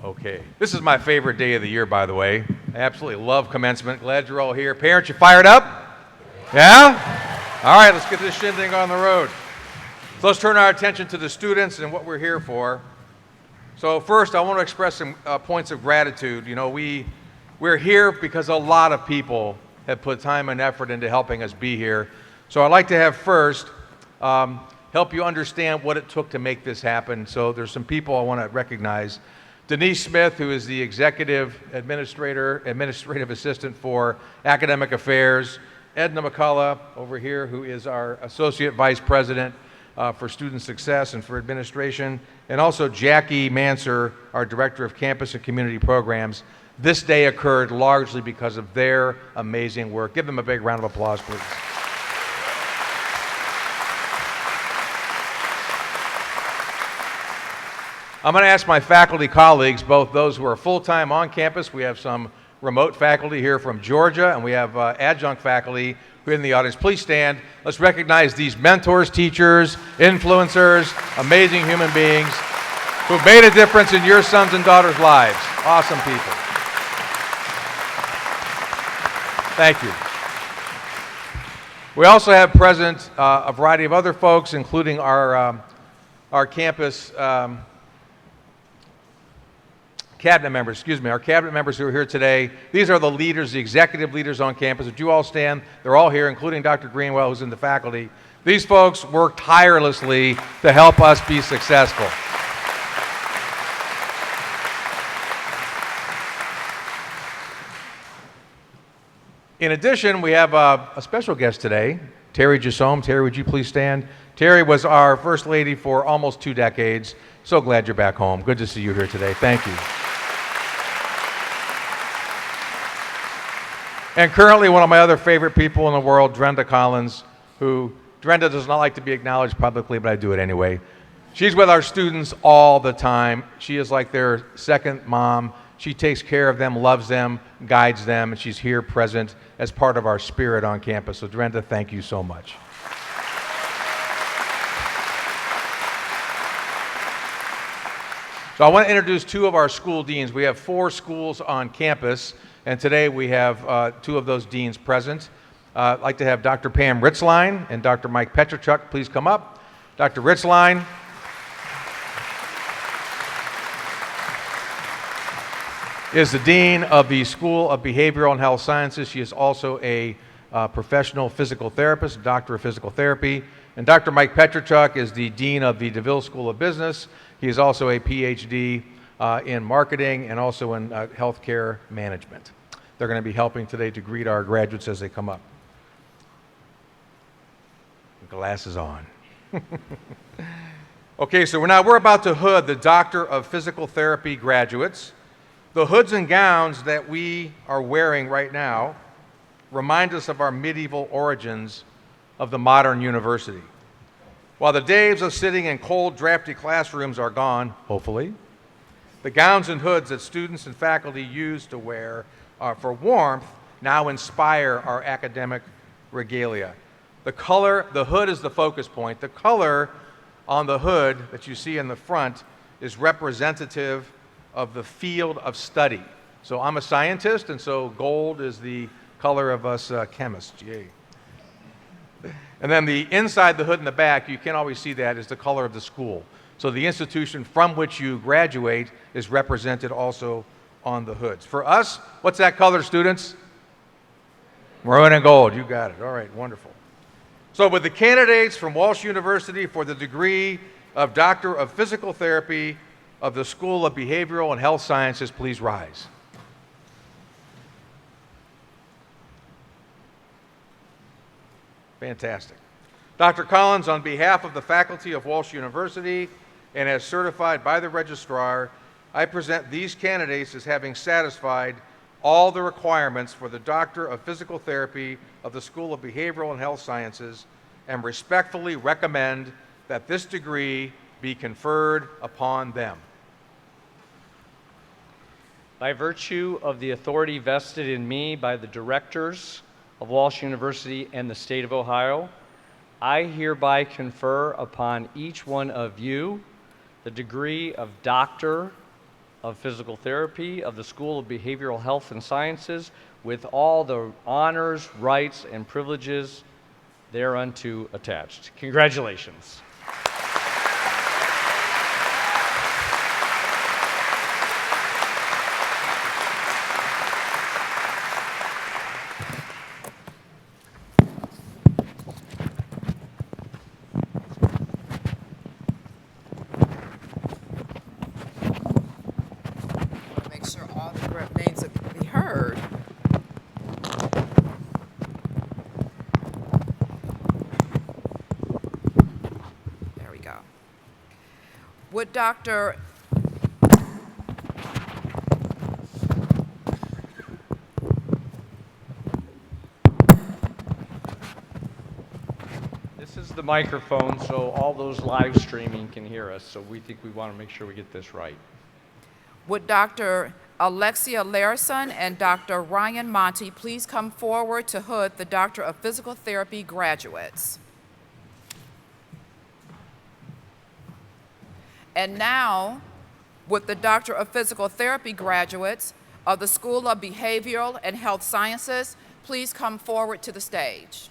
Okay, this is my favorite day of the year, by the way. I absolutely love commencement. Glad you're all here. Parents, you fired up? Yeah? All right, let's get this shindig on the road. So let's turn our attention to the students and what we're here for. So first, I want to express some points of gratitude. You know, we're here because a lot of people have put time and effort into helping us be here. So I'd like to have first help you understand what it took to make this happen. So there's some people I want to recognize. Denise Smith, who is the administrative assistant for academic affairs. Edna McCullough over here, who is our associate vice president for student success and for administration. And also Jackie Manser, our director of campus and community programs. This day occurred largely because of their amazing work. Give them a big round of applause, please. I'm going to ask my faculty colleagues, both those who are full-time on campus, we have some remote faculty here from Georgia, and we have adjunct faculty who are in the audience. Please stand. Let's recognize these mentors, teachers, influencers, amazing human beings who've made a difference in your sons and daughters' lives. Awesome people. Thank you. We also have present a variety of other folks, including our campus cabinet members, our cabinet members who are here today. These are the leaders, the executive leaders on campus. Would you all stand? They're all here, including Dr. Greenwell, who's in the faculty. These folks work tirelessly to help us be successful. In addition, we have a special guest today, Terry Gisome. Terry, would you please stand? Terry was our First Lady for almost 2 decades. So glad you're back home. Good to see you here today. Thank you. And currently one of my other favorite people in the world, Drenda Collins, who Drenda does not like to be acknowledged publicly, but I do it anyway. She's with our students all the time. She is like their second mom. She takes care of them, loves them, guides them, and she's here present as part of our spirit on campus. So Drenda, thank you so much. So I want to introduce 2 of our school deans. We have 4 schools on campus, and today we have 2 of those deans present. I'd like to have Dr. Pam Ritzline and Dr. Mike Petrachuk please come up. Dr. Ritzline is the Dean of the School of Behavioral and Health Sciences. She is also a professional physical therapist, doctor of physical therapy. And Dr. Mike Petrachuk is the Dean of the DeVille School of Business. He is also a PhD in marketing and also in healthcare management. They're going to be helping today to greet our graduates as they come up. Glasses on. Okay, so we're about to hood the Doctor of Physical Therapy graduates. The hoods and gowns that we are wearing right now remind us of our medieval origins of the modern university. While the days of sitting in cold, drafty classrooms are gone, hopefully, the gowns and hoods that students and faculty used to wear for warmth now inspire our academic regalia. The hood is the focus point. The color on the hood that you see in the front is representative of the field of study. So I'm a scientist, and so gold is the color of us chemists. Yay. And then the inside the hood in the back, you can't always see that, is the color of the school. So the institution from which you graduate is represented also on the hoods. For us, what's that color, students? Maroon and gold. You got it. All right, wonderful. So with the candidates from Walsh University for the degree of Doctor of Physical Therapy of the School of Behavioral and Health Sciences, please rise. Fantastic. Dr. Collins, on behalf of the faculty of Walsh University and as certified by the registrar, I present these candidates as having satisfied all the requirements for the Doctor of Physical Therapy of the School of Behavioral and Health Sciences and respectfully recommend that this degree be conferred upon them. By virtue of the authority vested in me by the directors of Walsh University and the state of Ohio, I hereby confer upon each one of you the degree of Doctor of Physical Therapy of the School of Behavioral Health and Sciences with all the honors, rights, and privileges thereunto attached. Congratulations. Make sure all the names are be heard. There we go. Would Dr. This is the microphone, so all those live streaming can hear us, so we think we want to make sure we get this right. Would Dr. Alexia Larison and Dr. Ryan Monty please come forward to hood the Doctor of Physical Therapy graduates? And now, would the Doctor of Physical Therapy graduates of the School of Behavioral and Health Sciences please come forward to the stage?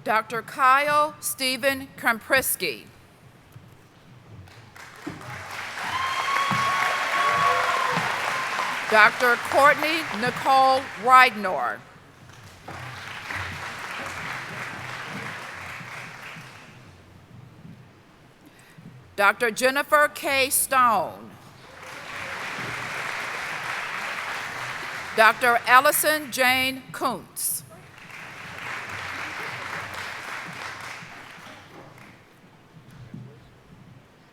Dr. Kyle Stephen Kemprisky. Dr. Courtney Nicole Reidnor. Dr. Jennifer K. Stone. Dr. Allison Jane Kuntz.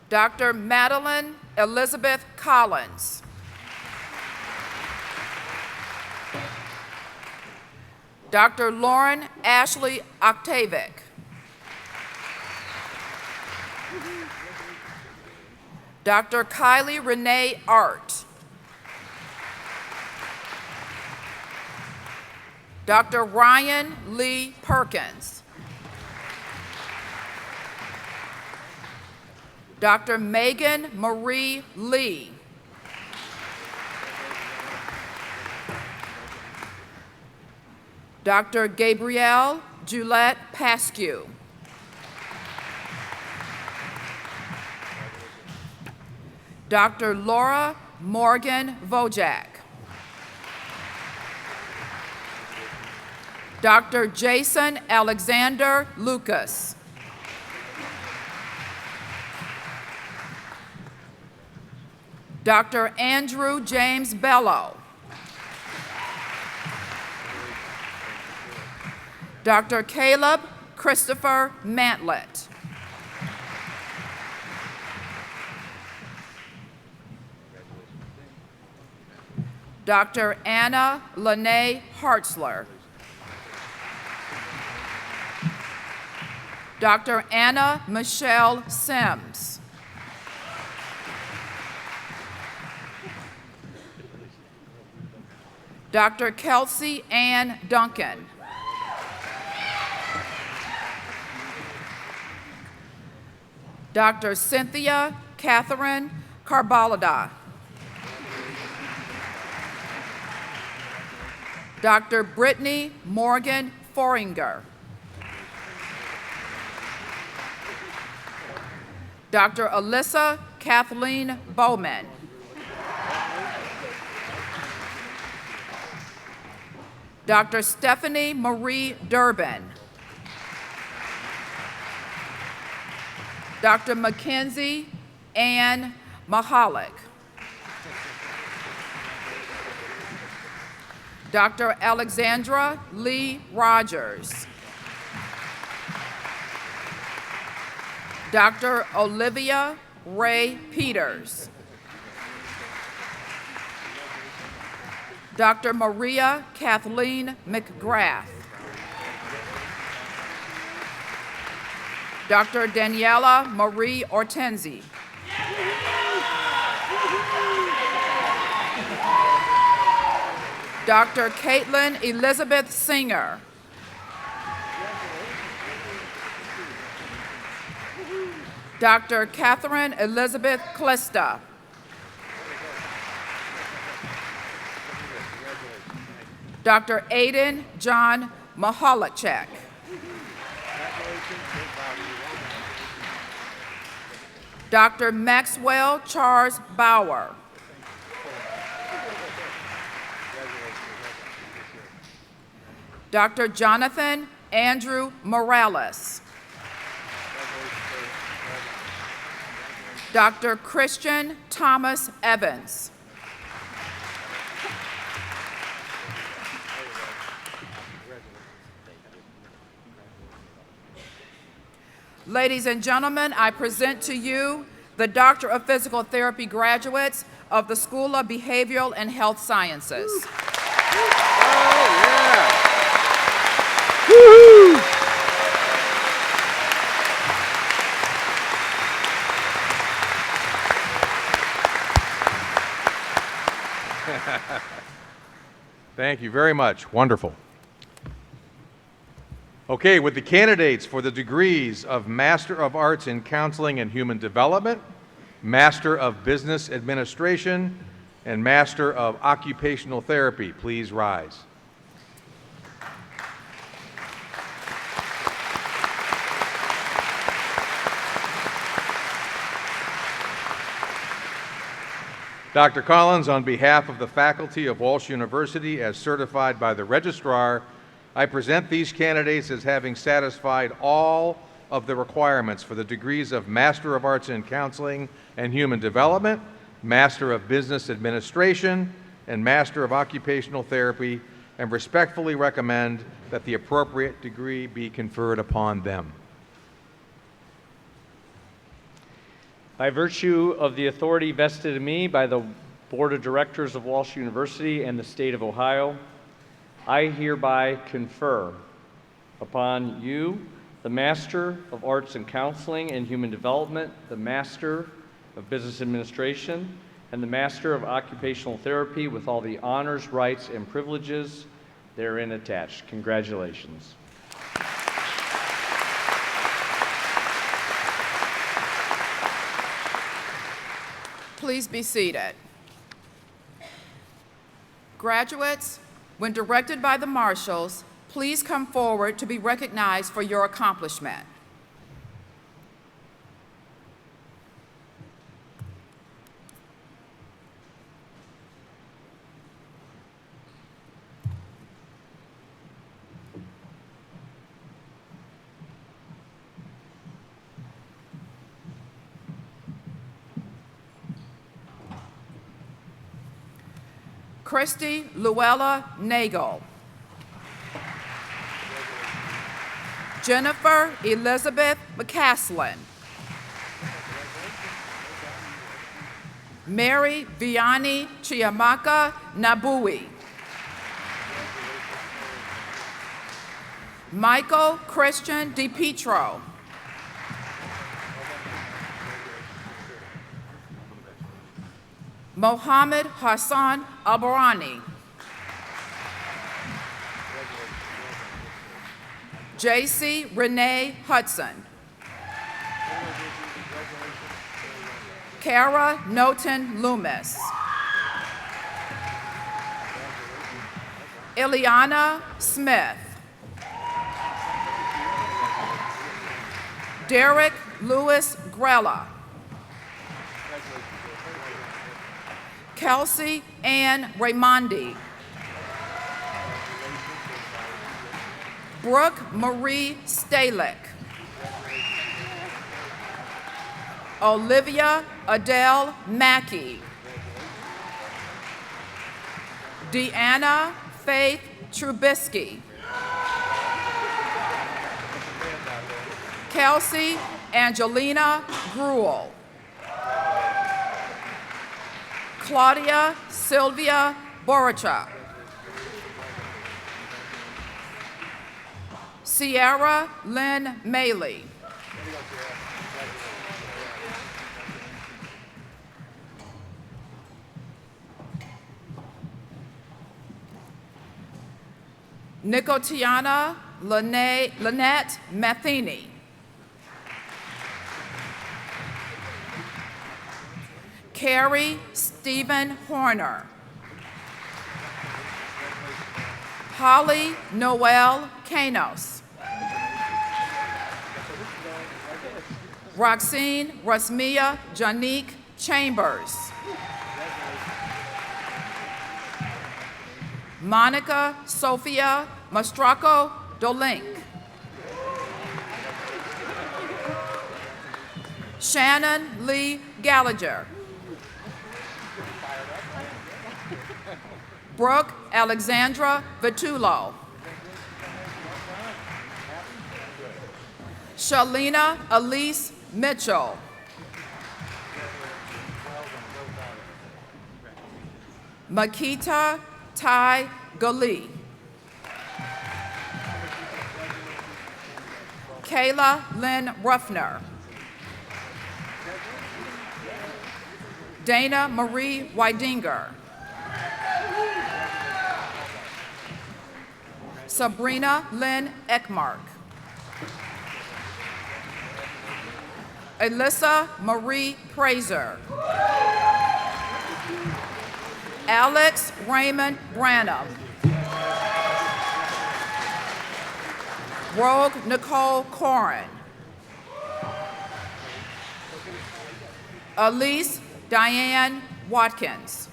Dr. Madeline Elizabeth Collins. Dr. Lauren Ashley Octavic. Dr. Kylie Renee Art. Dr. Ryan Lee Perkins. Dr. Megan Marie Lee. Dr. Gabrielle Julette Pascu. Dr. Laura Morgan Vojak. Dr. Jason Alexander Lucas. Dr. Andrew James Bello. Dr. Caleb Christopher Mantlet. Dr. Anna Lene Hartzler. Dr. Anna Michelle Sims. Dr. Kelsey Ann Duncan. Dr. Cynthia Catherine Carbalada. Dr. Brittany Morgan Foringer. Dr. Alyssa Kathleen Bowman. Dr. Stephanie Marie Durbin. Dr. Mackenzie Ann Mahalik. Dr. Alexandra Lee Rogers. Dr. Olivia Ray Peters. Dr. Maria Kathleen McGrath. Dr. Daniela Marie Ortenzi. Dr. Caitlin Elizabeth Singer. Dr. Catherine Elizabeth Klista. Dr. Aiden John Mahalachek. Dr. Maxwell Charles Bauer. Dr. Jonathan Andrew Morales. Dr. Christian Thomas Evans. Ladies and gentlemen, I present to you the Doctor of Physical Therapy graduates of the School of Behavioral and Health Sciences. Thank you very much. Wonderful. Okay, with the candidates for the degrees of Master of Arts in Counseling and Human Development, Master of Business Administration, and Master of Occupational Therapy, please rise. Dr. Collins, on behalf of the faculty of Walsh University as certified by the registrar, I present these candidates as having satisfied all of the requirements for the degrees of Master of Arts in Counseling and Human Development, Master of Business Administration, and Master of Occupational Therapy, and respectfully recommend that the appropriate degree be conferred upon them. By virtue of the authority vested in me by the Board of Directors of Walsh University and the State of Ohio, I hereby confer upon you the Master of Arts in Counseling and Human Development, the Master of Business Administration, and the Master of Occupational Therapy with all the honors, rights, and privileges therein attached. Congratulations. Please be seated. Graduates, when directed by the marshals, please come forward to be recognized for your accomplishment. Christy Luella Nagel. Jennifer Elizabeth McCaslin. Mary Vianney Chiamaka Nabui. Michael Christian DiPietro. Mohammed Hassan Albarani. J.C. Renee Hudson. Kara Noten Loomis. Ileana Smith. Derek Lewis Grella. Kelsey Ann Raimondi. Brooke Marie Stalick. Olivia Adele Mackey. Deanna Faith Trubisky. Kelsey Angelina Gruel. Claudia Sylvia Borichuk. Sierra Lynn Maley. Nicotiana Lynette Matheny. Carrie Stephen Horner. Holly Noel Kanos. Roxine Rasmia Janique Chambers. Monica Sophia Mastracco Dolink. Shannon Lee Gallagher. Brooke Alexandra Vitullo. Shalina Elise Mitchell. Makita Ty Gali. Kayla Lynn Ruffner. Dana Marie Weidinger. Sabrina Lynn Eckmark. Alyssa Marie Prazer. Alex Raymond Branham. Rogue Nicole Corin. Elise Diane Watkins.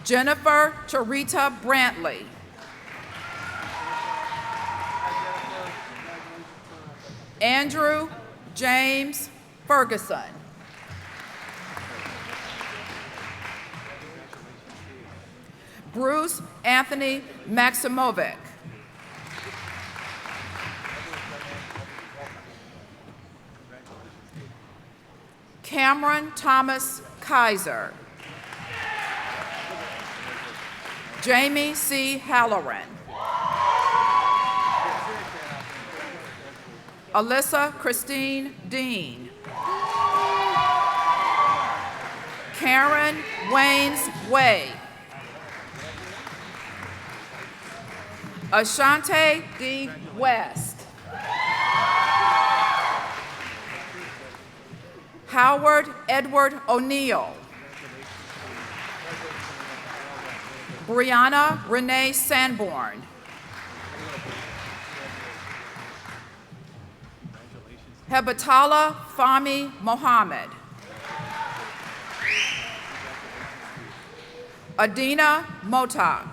Jennifer Charita Brantley. Andrew James Ferguson. Bruce Anthony Maximovic. Cameron Thomas Kaiser. Jamie C. Halloran. Alyssa Christine Dean. Karen Waynes Way. Ashante D. West. Howard Edward O'Neill. Brianna Renee Sanborn. Hebatala Fahmy Mohammed. Adina Motak.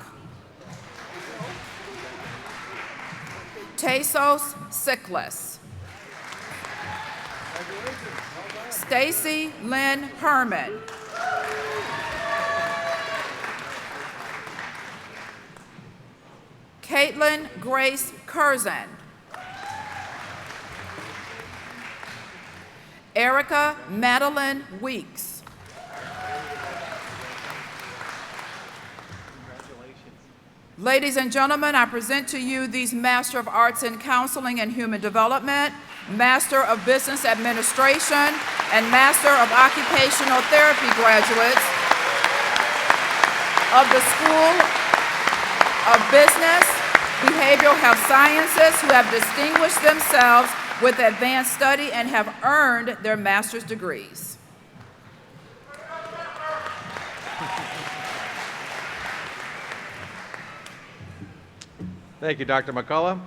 Tesos Siklis. Stacy Lynn Herman. Caitlin Grace Curzon. Erica Madeline Weeks. Ladies and gentlemen, I present to you these Master of Arts in Counseling and Human Development, Master of Business Administration, and Master of Occupational Therapy graduates of the School of Business, Behavioral Health Sciences who have distinguished themselves with advanced study and have earned their master's degrees. Thank you, Dr. McCullough.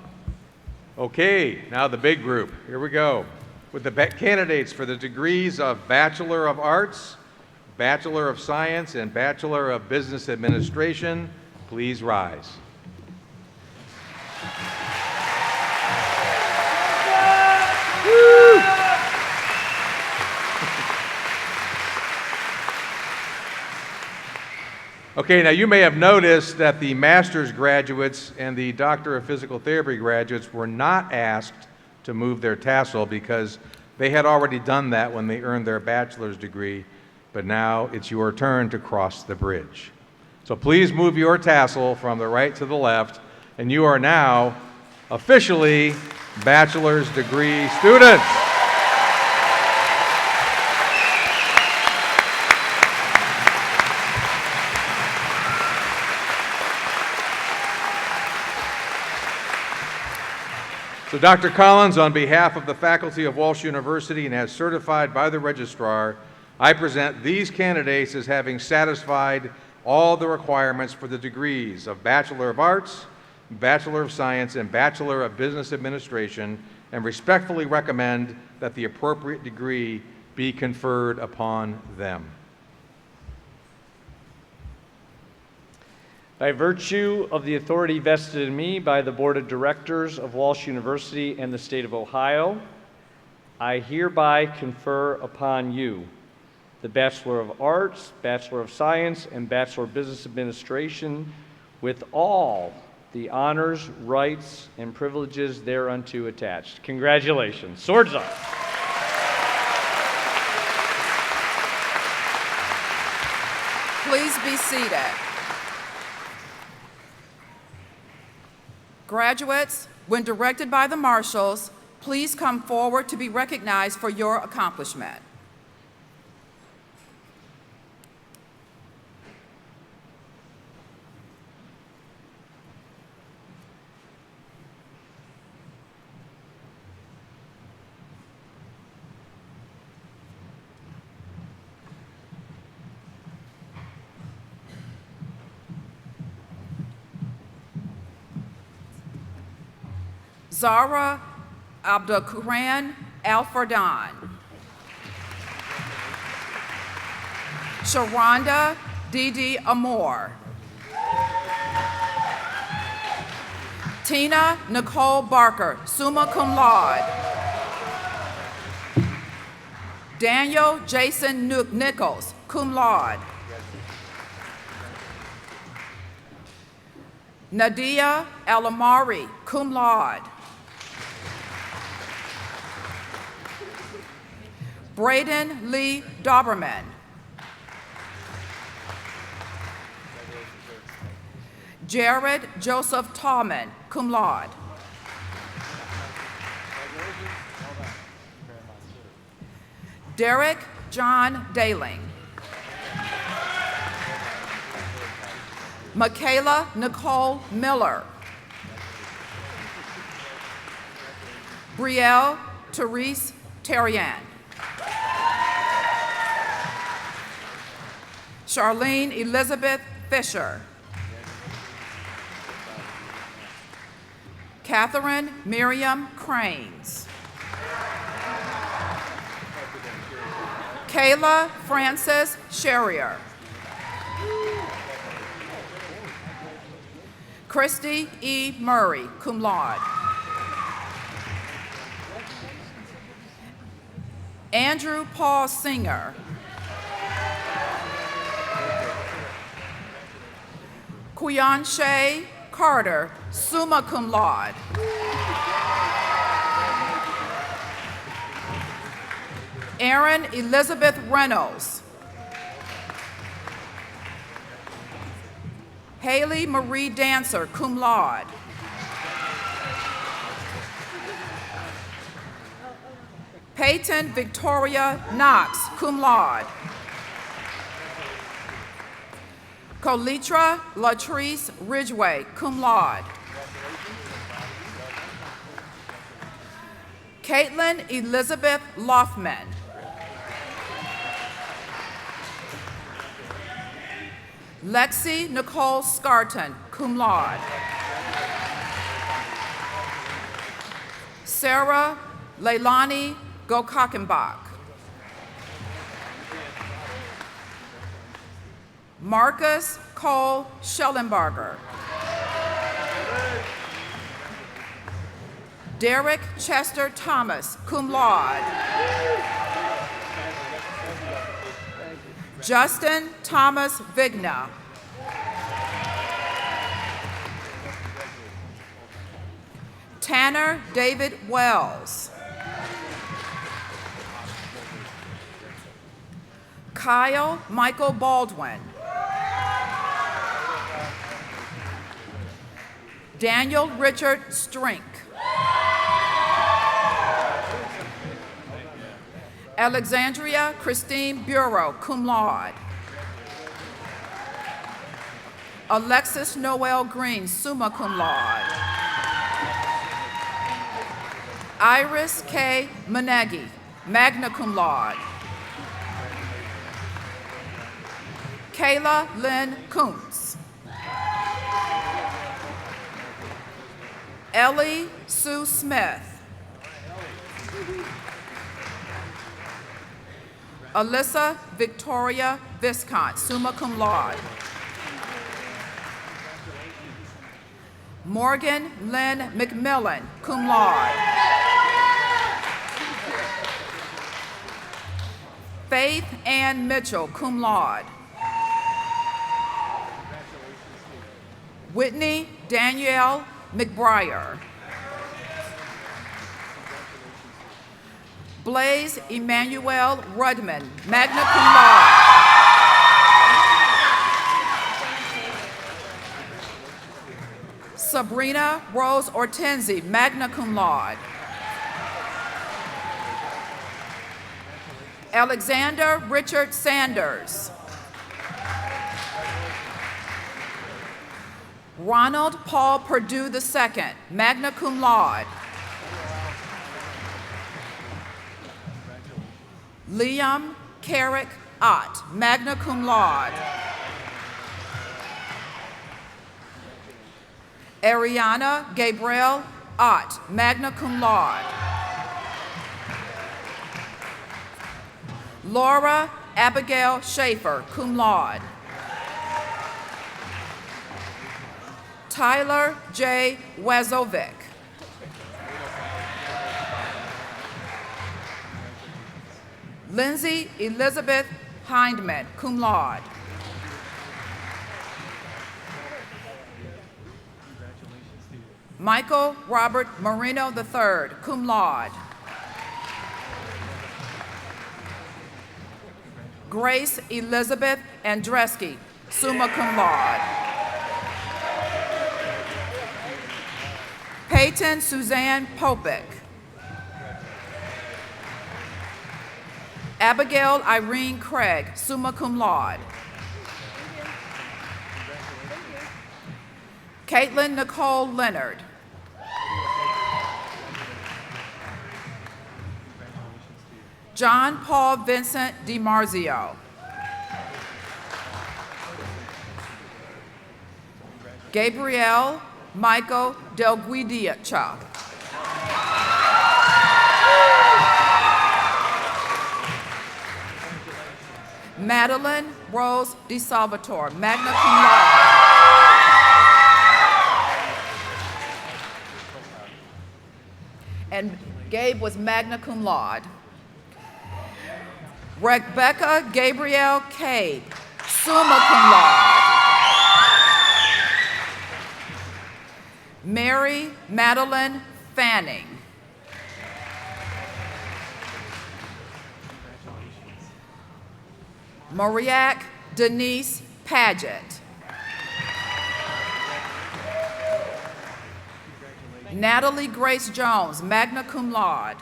Okay, now the big group. Here we go. With the candidates for the degrees of Bachelor of Arts, Bachelor of Science, and Bachelor of Business Administration, please rise. Okay, now you may have noticed that the master's graduates and the Doctor of Physical Therapy graduates were not asked to move their tassel because they had already done that when they earned their bachelor's degree, but now it's your turn to cross the bridge. So please move your tassel from the right to the left, and you are now officially bachelor's degree students. So Dr. Collins, on behalf of the faculty of Walsh University and as certified by the registrar, I present these candidates as having satisfied all the requirements for the degrees of Bachelor of Arts, Bachelor of Science, and Bachelor of Business Administration, and respectfully recommend that the appropriate degree be conferred upon them. By virtue of the authority vested in me by the Board of Directors of Walsh University and the State of Ohio, I hereby confer upon you the Bachelor of Arts, Bachelor of Science, and Bachelor of Business Administration with all the honors, rights, and privileges thereunto attached. Congratulations. Swords up. Please be seated. Graduates, when directed by the marshals, please come forward to be recognized for your accomplishment. Zara Abdulquran Al-Fardan. Sharonda Didi Amor. Tina Nicole Barker, summa cum laude. Daniel Jason Nichols, cum laude. Nadia Alamari, cum laude. Braden Lee Dauberman. Jared Joseph Tallman, cum laude. Derek John Daling. Michaela Nicole Miller. Brielle Therese Terrian. Charlene Elizabeth Fisher. Catherine Miriam Cranes. Kayla Frances Sherrier. Christy E. Murray, cum laude. Andrew Paul Singer. Quianshay Carter, summa cum laude. Erin Elizabeth Reynolds. Haley Marie Dancer, cum laude. Peyton Victoria Knox, cum laude. Colitra Latrice Ridgway, cum laude. Caitlin Elizabeth Loffman. Lexi Nicole Scarton, cum laude. Sarah Leilani Gokachenbach. Marcus Cole Schellenberger. Derek Chester Thomas, cum laude. Justin Thomas Vigna. Tanner David Wells. Kyle Michael Baldwin. Daniel Richard Strink. Alexandria Christine Bureau, cum laude. Alexis Noel Green, summa cum laude. Iris K. Manegi, magna cum laude. Kayla Lynn Kuntz. Ellie Sue Smith. Alyssa Victoria Viscont, summa cum laude. Morgan Lynn McMillan, cum laude. Faith Ann Mitchell, cum laude. Whitney Danielle McBriar. Blaze Emmanuel Rudman, magna cum laude. Sabrina Rose Ortenzi, magna cum laude. Alexander Richard Sanders. Ronald Paul Perdue II, magna cum laude. Liam Carrick Ott, magna cum laude. Ariana Gabriel Ott, magna cum laude. Laura Abigail Schaefer, cum laude. Tyler J. Wazovic. Lindsay Elizabeth Hindman, cum laude. Michael Robert Marino III, cum laude. Grace Elizabeth Andreski, summa cum laude. Peyton Suzanne Popick. Abigail Irene Craig, summa cum laude. Caitlin Nicole Leonard. John Paul Vincent DiMarzio. Gabrielle Michael Del Guidiacha. Madeline Rose DeSalvatore, magna cum laude. And Gabe was magna cum laude. Rebecca Gabrielle Cade, summa cum laude. Mary Madeline Fanning. Mariac Denise Paget. Natalie Grace Jones, magna cum laude.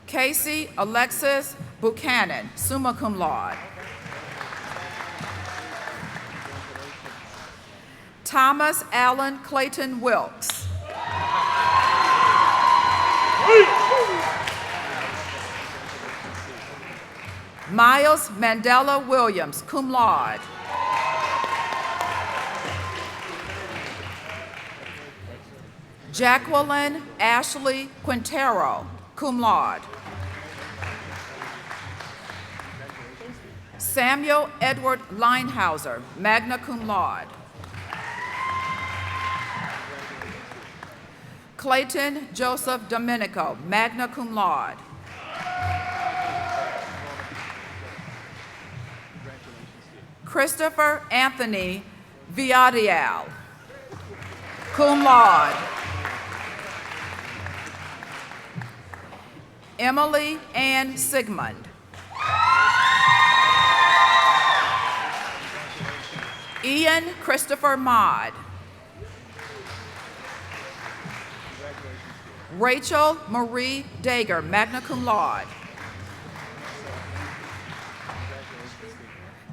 Casey Alexis Buchanan, summa cum laude. Thomas Allen Clayton Wilkes. Miles Mandela Williams, cum laude. Jacqueline Ashley Quintero, cum laude. Samuel Edward Linehauser, magna cum laude. Clayton Joseph Domenico, magna cum laude. Christopher Anthony Viadial, cum laude. Emily Ann Sigmund. Ian Christopher Mott. Rachel Marie Dager, magna cum laude.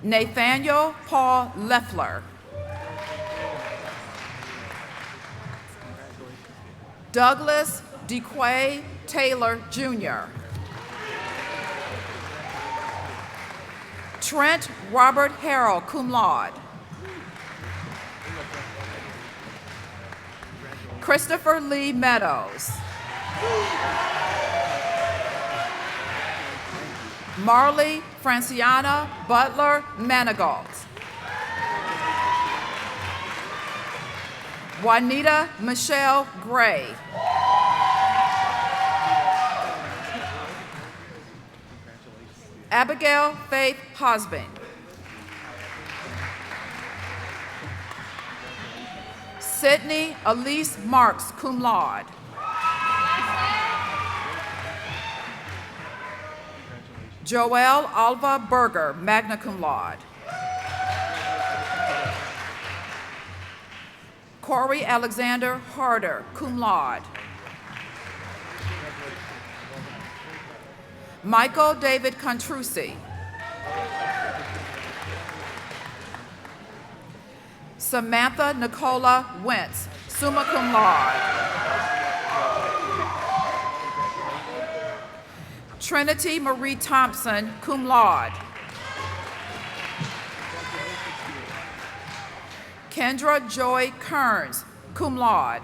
Nathaniel Paul Leffler. Douglas DeQuay Taylor, Jr. Trent Robert Harrell, cum laude. Christopher Lee Meadows. Marley Franciana Butler Manigault. Juanita Michelle Gray. Abigail Faith Hosbin. Sydney Elise Marks, cum laude. Joelle Alva Berger, magna cum laude. Corey Alexander Harder, cum laude. Michael David Contrusi. Samantha Nicola Wentz, summa cum laude. Trinity Marie Thompson, cum laude. Kendra Joy Kearns, cum laude.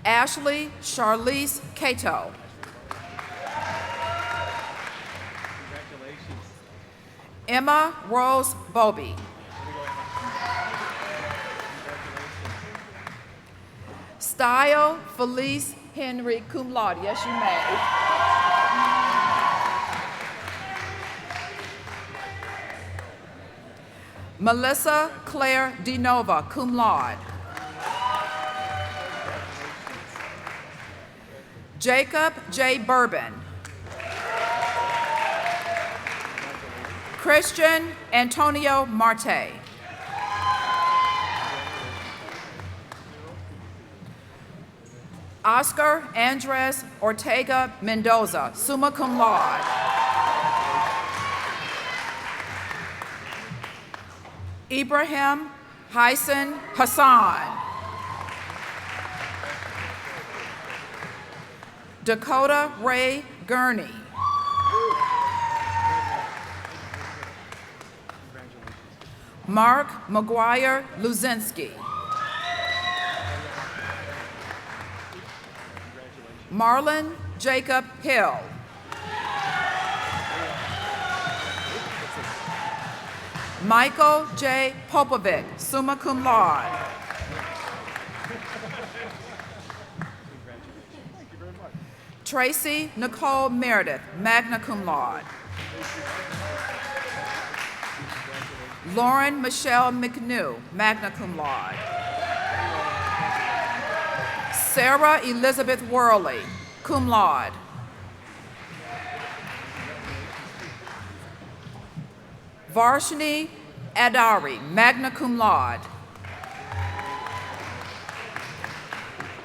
Ashley Charlize Cato. Emma Rose Bobby. Style Felice Henry, cum laude. Yes, you may. Melissa Claire DeNova, cum laude. Jacob J. Bourbon. Christian Antonio Marte. Oscar Andres Ortega Mendoza, summa cum laude. Ibrahim Hyson Hassan. Dakota Ray Gurney. Mark McGuire Luzinski. Marlon Jacob Hill. Michael J. Popovic, summa cum laude. Tracy Nicole Meredith, magna cum laude. Lauren Michelle McNew, magna cum laude. Sarah Elizabeth Worley, cum laude. Varshini Adari, magna cum laude.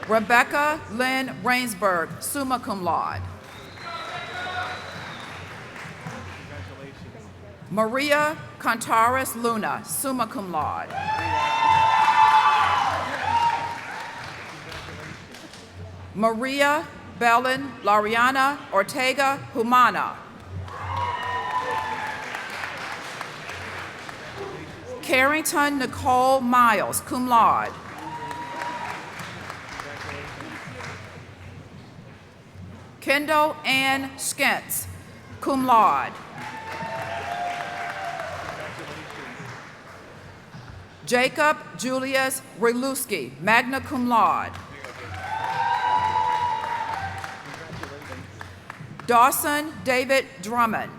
Rebecca Lynn Rainsberg, summa cum laude. Maria Contaris Luna, summa cum laude. Maria Belen Lariana Ortega Humana. Carrington Nicole Miles, cum laude. Kendall Ann Skentz, cum laude. Jacob Julius Reluski, magna cum laude. Dawson David Drummond.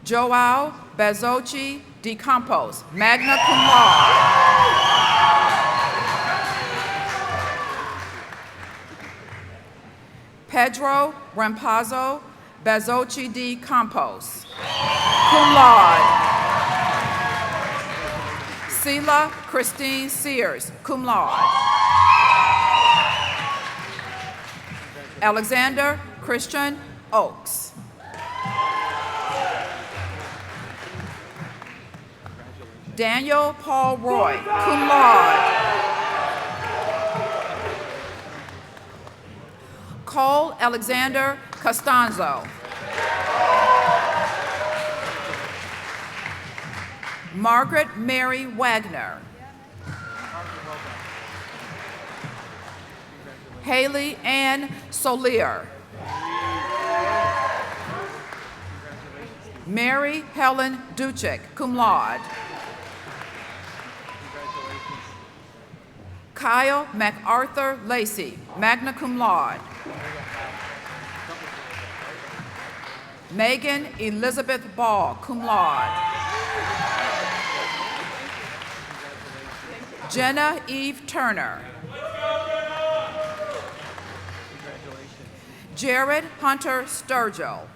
Joao Bazochi de Campos, magna cum laude. Pedro Rampazzo Bazzochi D. Campos, cum laude. Sela Christine Sears, cum laude. Alexander Christian Oaks. Daniel Paul Roy, cum laude. Cole Alexander Costanzo. Margaret Mary Wagner. Haley Ann Solier. Mary Helen Duchek, cum laude. Kyle MacArthur Lacey, magna cum laude. Megan Elizabeth Ball, cum laude. Jenna Eve Turner. Jared Hunter Sturgill.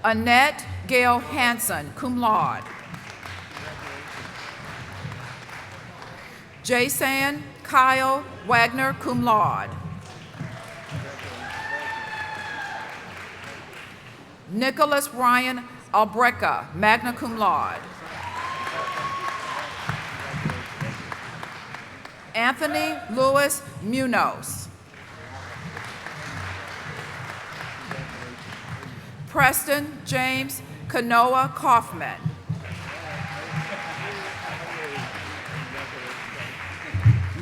Annette Gail Hanson, cum laude. Jason Kyle Wagner, cum laude. Nicholas Ryan Albreca, magna cum laude. Anthony Louis Munoz. Preston James Kanoa Kaufman.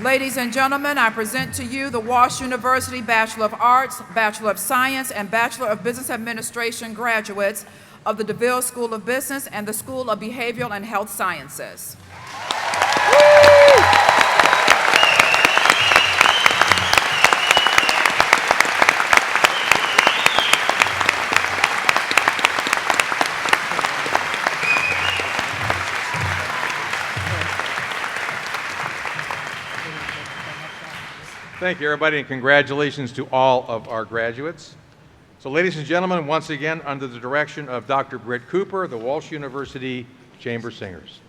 Ladies and gentlemen, I present to you the Walsh University Bachelor of Arts, Bachelor of Science, and Bachelor of Business Administration graduates of the DeVille School of Business and the School of Behavioral and Health Sciences. Thank you, everybody, and congratulations to all of our graduates. So, ladies and gentlemen, once again, under the direction of Dr. Britt Cooper, the Walsh University Chamber Singers.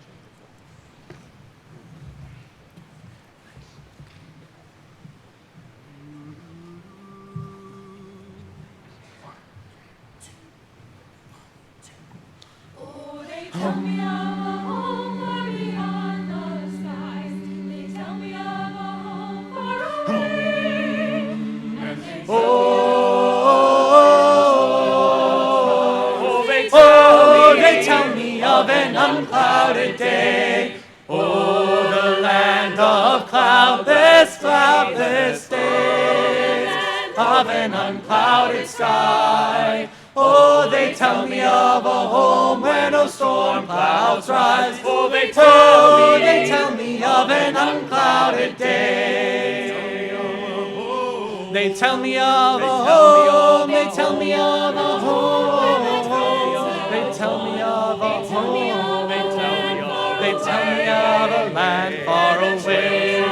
They tell me of an unclouded day. Oh, the land of cloudless, cloudless days, of an unclouded sky. Oh, they tell me of a home where no storm clouds rise. Oh, they tell me of an unclouded day. They tell me of a home, they tell me of a home. They tell me of a home, they tell me of a land far away,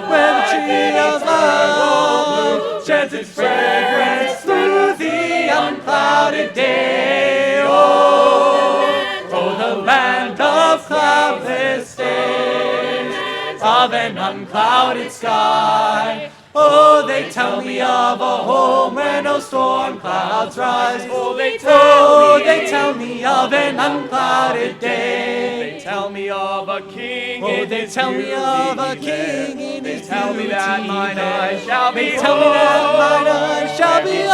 where the tree of love sheds its fragrance through the unclouded day. Oh, the land of cloudless days, of an unclouded sky. Oh, they tell me of a home where no storm clouds rise. Oh, they tell me of an unclouded day. They tell me of a king. Oh, they tell me of a king in his beauty. They tell me that mine eyes shall be. They tell me that mine eyes shall be open.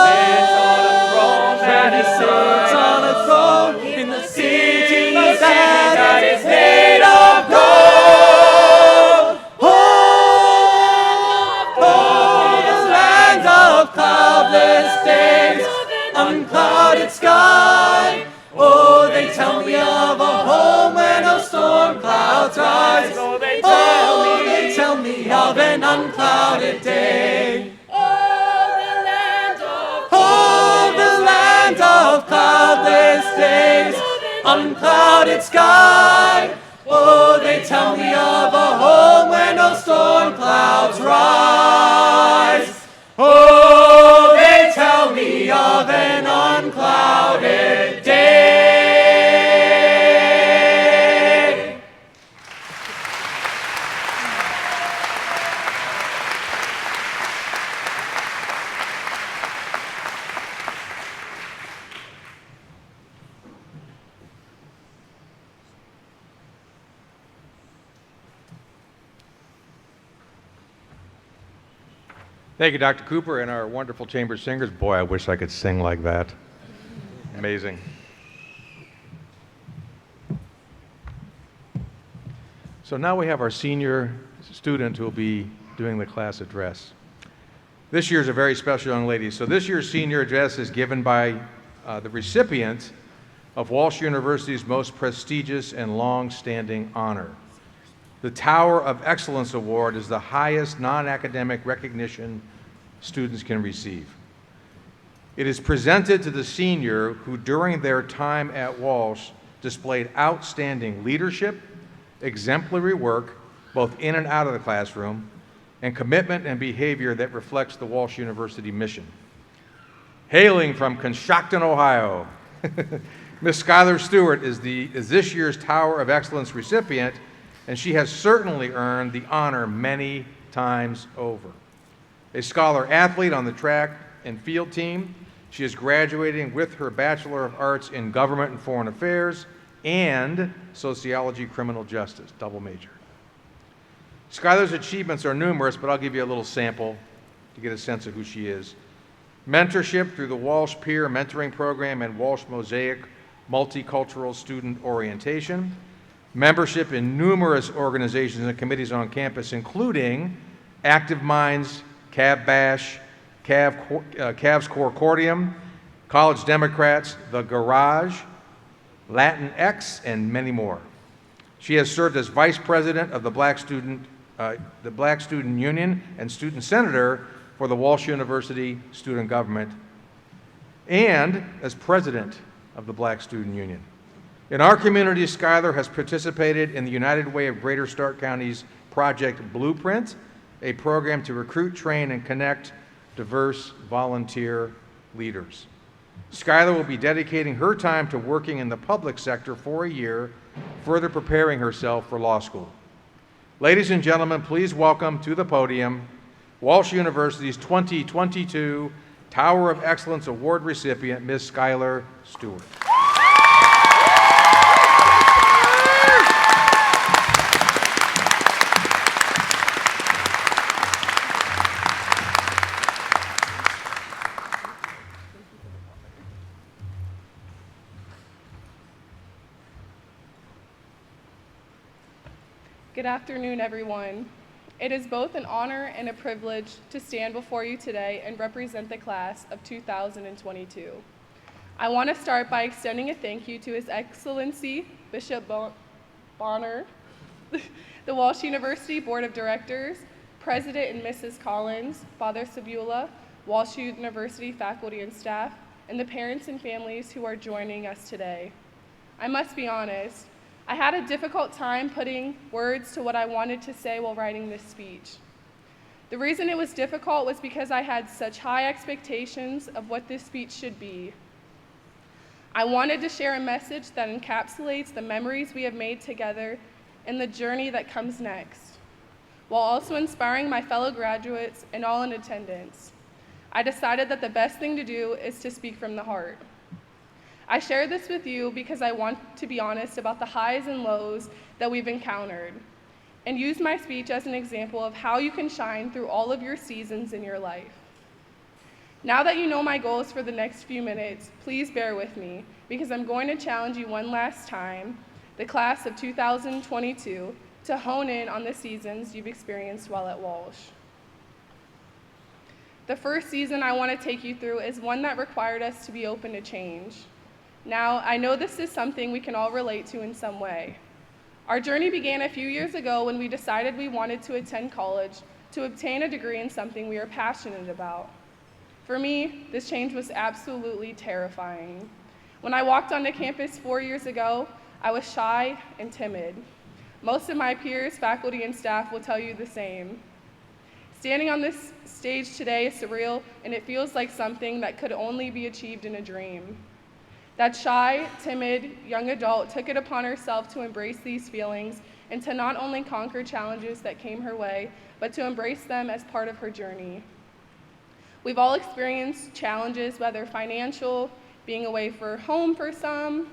That he sits on a throne in the city that is made of gold. Cloudless days, unclouded sky. Oh, they tell me of a home where no storm clouds rise. Oh, they tell me of an unclouded day. Oh, the land of cloudless days, unclouded sky. Oh, they tell me of a home where no storm storm clouds rise. Oh, they tell me of an unclouded day. Thank you, Dr. Cooper, and our wonderful chamber singers. Boy, I wish I could sing like that. Amazing. So now we have our senior student who will be doing the class address. This year's a very special young lady. So this year's senior address is given by the recipient of Walsh University's most prestigious and long-standing honor. The Tower of Excellence Award is the highest non-academic recognition students can receive. It is presented to the senior who, during their time at Walsh, displayed outstanding leadership, exemplary work, both in and out of the classroom, and commitment and behavior that reflects the Walsh University mission. Hailing from Conshohocken, Ohio, Ms. Skylar Stewart is this year's Tower of Excellence recipient, and she has certainly earned the honor many times over. A scholar athlete on the track and field team, she is graduating with her Bachelor of Arts in Government and Foreign Affairs and Sociology Criminal Justice, double major. Skylar's achievements are numerous, but I'll give you a little sample to get a sense of who she is. Mentorship through the Walsh Peer Mentoring Program and Walsh Mosaic Multicultural Student Orientation. Membership in numerous organizations and committees on campus, including Active Minds, Cav Bash, Cavs Concordium, College Democrats, The Garage, Latin X, and many more. She has served as Vice President of the Black Student Union and Student Senator for the Walsh University Student Government, and as President of the Black Student Union. In our community, Skylar has participated in the United Way of Greater Stark County's Project Blueprint, a program to recruit, train, and connect diverse volunteer leaders. Skylar will be dedicating her time to working in the public sector for a year, further preparing herself for law school. Ladies and gentlemen, please welcome to the podium Walsh University's 2022 Tower of Excellence Award recipient, Ms. Skylar Stewart. Good afternoon, everyone. It is both an honor and a privilege to stand before you today and represent the class of 2022. I want to start by extending a thank you to His Excellency Bishop Bonner, the Walsh University Board of Directors, President and Mrs. Collins, Father Sabula, Walsh University faculty and staff, and the parents and families who are joining us today. I must be honest, I had a difficult time putting words to what I wanted to say while writing this speech. The reason it was difficult was because I had such high expectations of what this speech should be. I wanted to share a message that encapsulates the memories we have made together and the journey that comes next, while also inspiring my fellow graduates and all in attendance. I decided that the best thing to do is to speak from the heart. I share this with you because I want to be honest about the highs and lows that we've encountered, and use my speech as an example of how you can shine through all of your seasons in your life. Now that you know my goals for the next few minutes, please bear with me, because I'm going to challenge you one last time, the class of 2022, to hone in on the seasons you've experienced while at Walsh. The first season I want to take you through is one that required us to be open to change. Now, I know this is something we can all relate to in some way. Our journey began a few years ago when we decided we wanted to attend college to obtain a degree in something we are passionate about. For me, this change was absolutely terrifying. When I walked onto campus 4 years ago, I was shy and timid. Most of my peers, faculty, and staff will tell you the same. Standing on this stage today is surreal, and it feels like something that could only be achieved in a dream. That shy, timid, young adult took it upon herself to embrace these feelings and to not only conquer challenges that came her way, but to embrace them as part of her journey. We've all experienced challenges, whether financial, being away from home for some,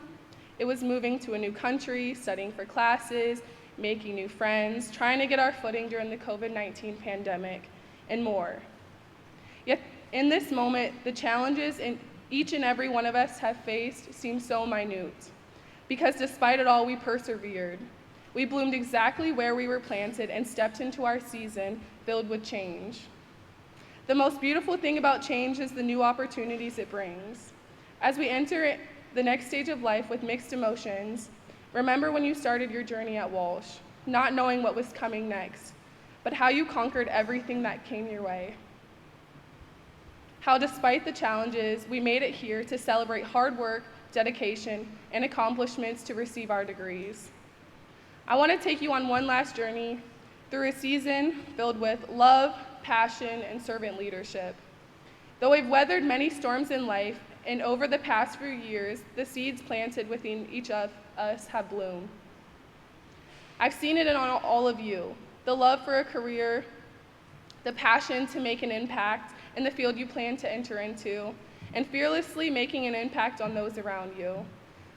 it was moving to a new country, studying for classes, making new friends, trying to get our footing during the COVID-19 pandemic, and more. Yet in this moment, the challenges each and every one of us have faced seem so minute, because despite it all, we persevered. We bloomed exactly where we were planted and stepped into our season filled with change. The most beautiful thing about change is the new opportunities it brings. As we enter the next stage of life with mixed emotions, remember when you started your journey at Walsh, not knowing what was coming next, but how you conquered everything that came your way. How despite the challenges, we made it here to celebrate hard work, dedication, and accomplishments to receive our degrees. I want to take you on one last journey through a season filled with love, passion, and servant leadership. Though we've weathered many storms in life, and over the past few years, the seeds planted within each of us have bloomed. I've seen it in all of you, the love for a career, the passion to make an impact in the field you plan to enter into, and fearlessly making an impact on those around you.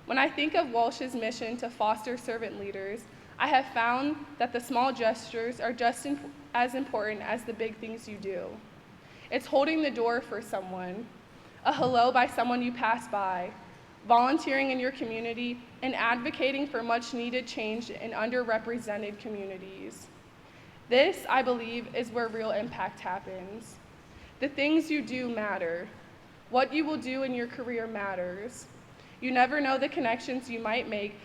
When I think of Walsh's mission to foster servant leaders, I have found that the small gestures are just as important as the big things you do. It's holding the door for someone, a hello by someone you pass by, volunteering in your community, and advocating for much needed change in underrepresented communities. This, I believe, is where real impact happens. The things you do matter. What you will do in your career matters. You never know the connections you might make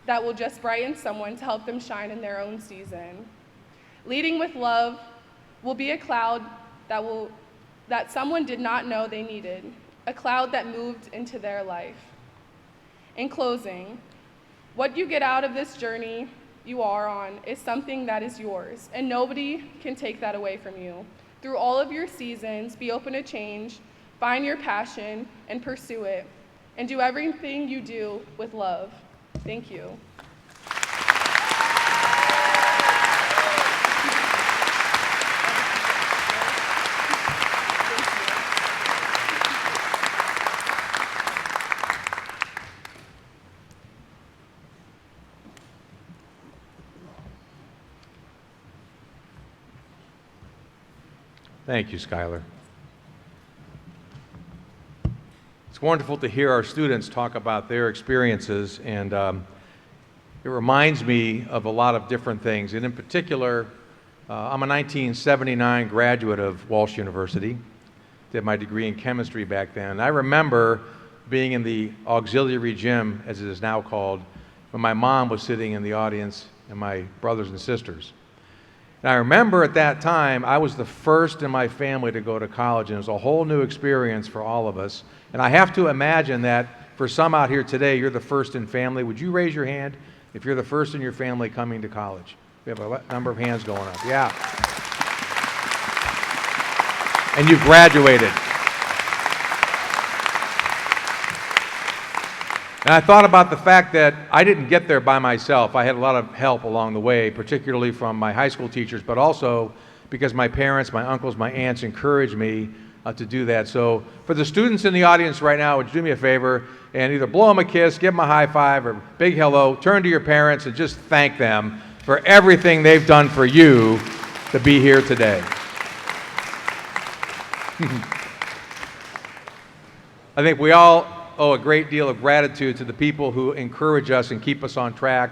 that will just brighten someone to help them shine in their own season. Leading with love will be a cloud that someone did not know they needed, a cloud that moved into their life. In closing, what you get out of this journey you are on is something that is yours, and nobody can take that away from you. Through all of your seasons, be open to change, find your passion, and pursue it, and do everything you do with love. Thank you. Thank you, Skylar. It's wonderful to hear our students talk about their experiences, and it reminds me of a lot of different things. And in particular, I'm a 1979 graduate of Walsh University, did my degree in chemistry back then. I remember being in the auxiliary gym, as it is now called, when my mom was sitting in the audience and my brothers and sisters. And I remember at that time, I was the first in my family to go to college, and it was a whole new experience for all of us. And I have to imagine that for some out here today, you're the first in family. Would you raise your hand if you're the first in your family coming to college? We have a number of hands going up. Yeah. And you graduated. And I thought about the fact that I didn't get there by myself. I had a lot of help along the way, particularly from my high school teachers, but also because my parents, my uncles, my aunts encouraged me to do that. So for the students in the audience right now, would you do me a favor and either blow them a kiss, give them a high five, or big hello, turn to your parents and just thank them for everything they've done for you to be here today. I think we all owe a great deal of gratitude to the people who encourage us and keep us on track,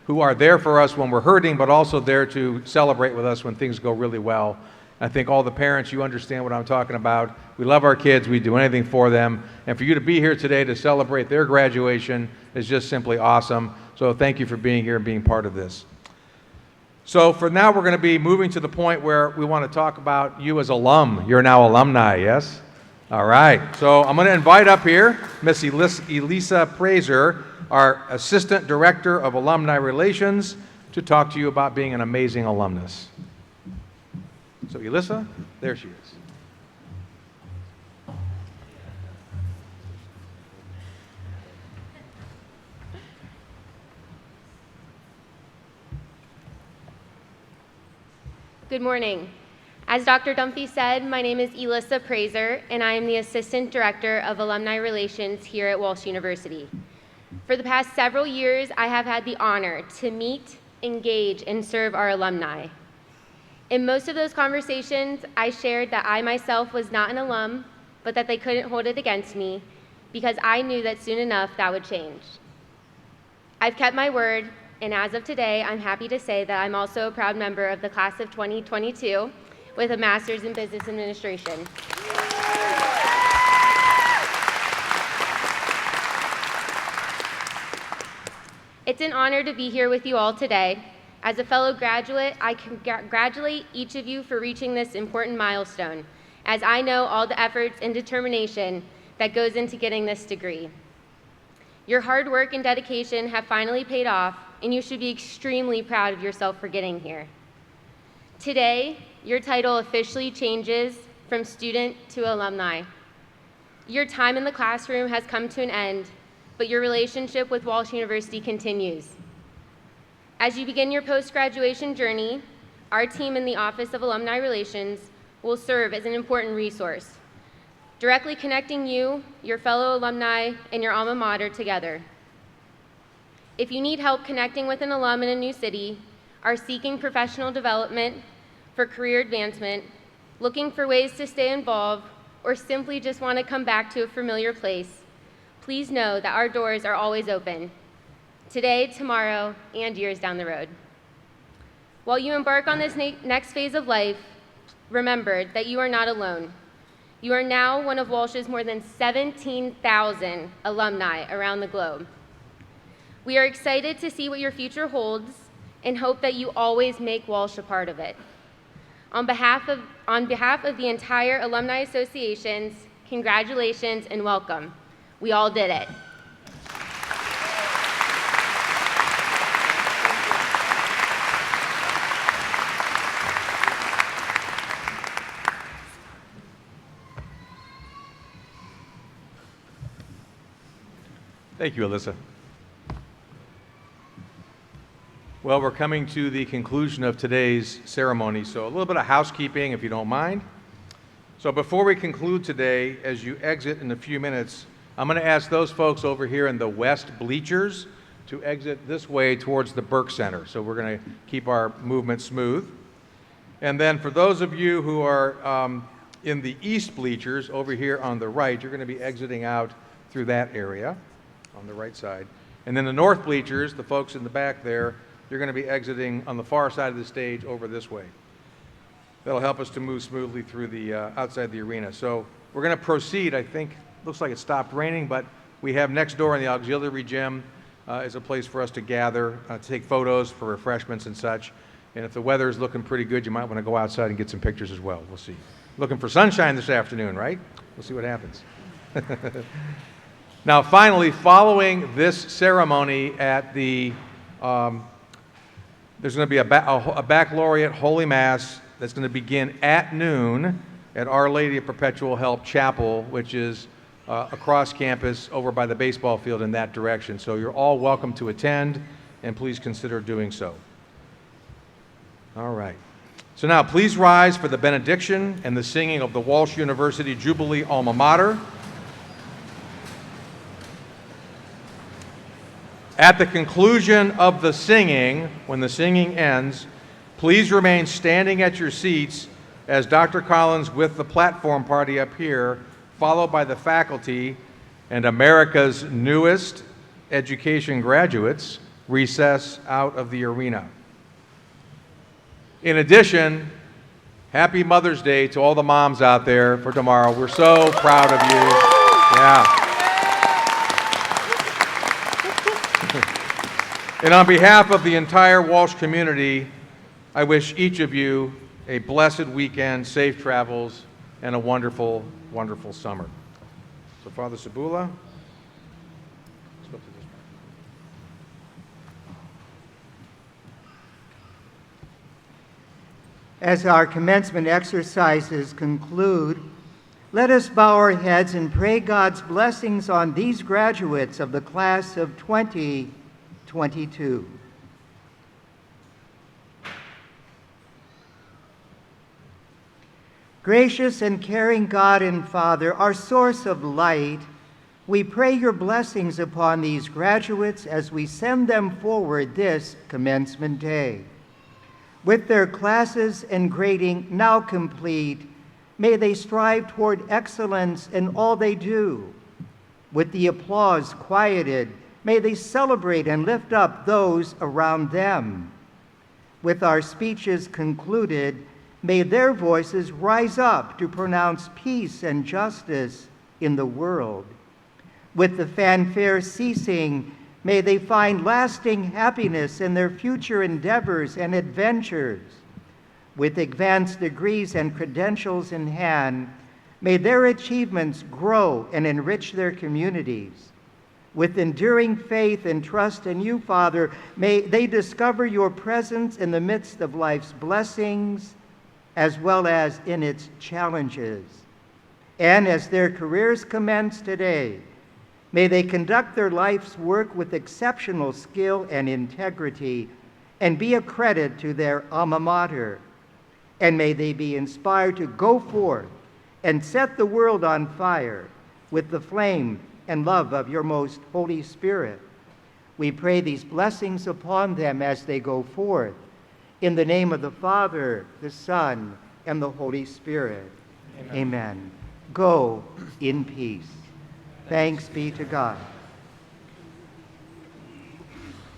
who are there for us when we're hurting, but also there to celebrate with us when things go really well. I think all the parents, you understand what I'm talking about. We love our kids, we do anything for them, and for you to be here today to celebrate their graduation is just simply awesome. So thank you for being here and being part of this. So for now, we're going to be moving to the point where we want to talk about you as alum. You're now alumni, yes? All right, so I'm going to invite up here Miss Elisa Prazer, our Assistant Director of Alumni Relations, to talk to you about being an amazing alumnus. So Elissa, there she is. Good morning. As Dr. Dunphy said, my name is Elissa Prazer, and I am the Assistant Director of Alumni Relations here at Walsh University. For the past several years, I have had the honor to meet, engage, and serve our alumni. In most of those conversations, I shared that I myself was not an alum, but that they couldn't hold it against me because I knew that soon enough that would change. I've kept my word, and as of today, I'm happy to say that I'm also a proud member of the class of 2022 with a master's in business administration. It's an honor to be here with you all today. As a fellow graduate, I congratulate each of you for reaching this important milestone, as I know all the efforts and determination that goes into getting this degree. Your hard work and dedication have finally paid off, and you should be extremely proud of yourself for getting here. Today, your title officially changes from student to alumni. Your time in the classroom has come to an end, but your relationship with Walsh University continues. As you begin your post-graduation journey, our team in the Office of Alumni Relations will serve as an important resource, directly connecting you, your fellow alumni, and your alma mater together. If you need help connecting with an alum in a new city, are seeking professional development for career advancement, looking for ways to stay involved, or simply just want to come back to a familiar place, please know that our doors are always open, today, tomorrow, and years down the road. While you embark on this next phase of life, remember that you are not alone. You are now one of Walsh's more than 17,000 alumni around the globe. We are excited to see what your future holds and hope that you always make Walsh a part of it. On behalf of the entire Alumni Associations, congratulations and welcome. We all did it. Thank you, Alyssa. Well, we're coming to the conclusion of today's ceremony, so a little bit of housekeeping, if you don't mind. So before we conclude today, as you exit in a few minutes, I'm going to ask those folks over here in the west bleachers to exit this way towards the Burke Center. So we're going to keep our movement smooth. And then for those of you who are in the east bleachers over here on the right, you're going to be exiting out through that area on the right side. And then the north bleachers, the folks in the back there, you're going to be exiting on the far side of the stage over this way. That'll help us to move smoothly through the outside the arena. So we're going to proceed. I think, looks like it stopped raining, but we have next door in the auxiliary gym is a place for us to gather, to take photos for refreshments and such. And if the weather is looking pretty good, you might want to go outside and get some pictures as well. We'll see. Looking for sunshine this afternoon, right? We'll see what happens. Now, finally, following this ceremony at the, there's going to be a baccalaureate Holy Mass that's going to begin at noon at Our Lady of Perpetual Help Chapel, which is across campus over by the baseball field in that direction. So you're all welcome to attend, and please consider doing so. All right. So now please rise for the benediction and the singing of the Walsh University Jubilee Alma Mater. At the conclusion of the singing, when the singing ends, please remain standing at your seats as Dr. Collins with the platform party up here, followed by the faculty and America's newest education graduates, recess out of the arena. In addition, happy Mother's Day to all the moms out there for tomorrow. We're so proud of you. Yeah. And on behalf of the entire Walsh community, I wish each of you a blessed weekend, safe travels, and a wonderful, wonderful summer. So Father Sabula, let's go to this. As our commencement exercises conclude, let us bow our heads and pray God's blessings on these graduates of the class of 2022. Gracious and caring God and Father, our source of light, we pray your blessings upon these graduates as we send them forward this commencement day. With their classes and grading now complete, may they strive toward excellence in all they do. With the applause quieted, may they celebrate and lift up those around them. With our speeches concluded, may their voices rise up to pronounce peace and justice in the world. With the fanfare ceasing, may they find lasting happiness in their future endeavors and adventures. With advanced degrees and credentials in hand, may their achievements grow and enrich their communities. With enduring faith and trust in you, Father, may they discover your presence in the midst of life's blessings as well as in its challenges. And as their careers commence today, may they conduct their life's work with exceptional skill and integrity and be a credit to their alma mater. And may they be inspired to go forth and set the world on fire with the flame and love of your most Holy Spirit. We pray these blessings upon them as they go forth. In the name of the Father, the Son, and the Holy Spirit. Amen. Amen. Go in peace. Thanks be to God.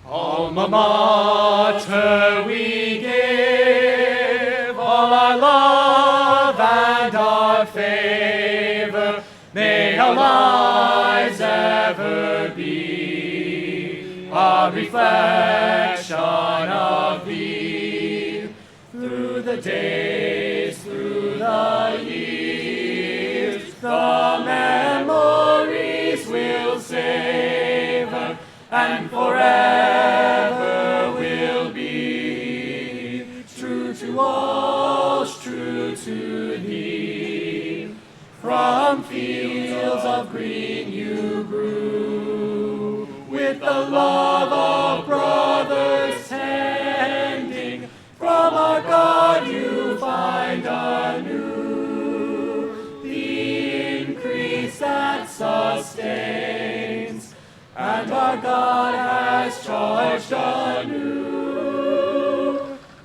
Alma mater we give all our love and our favor. May our lives ever be a reflection of thee. Through the days, through the years, the memories will savor and forever will be true to Walsh, true to thee. From fields of green you grew, with the love of brothers tending. From our God you find anew the increase that sustains, and our God has charged anew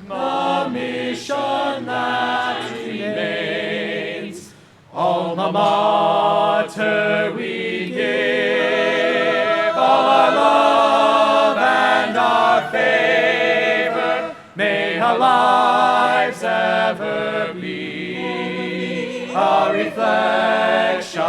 the mission that remains. Alma mater we give all our love and our favor. May our lives ever be a reflection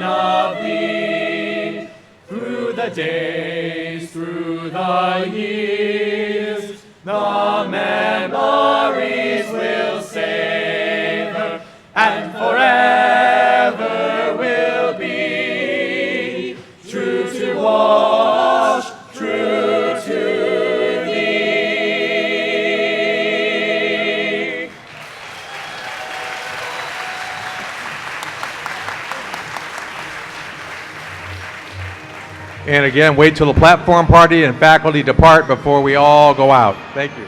of thee. Through the days, through the years, the memories will savor and forever will be true to Walsh, true to thee. And again, wait till the platform party and faculty depart before we all go out. Thank you.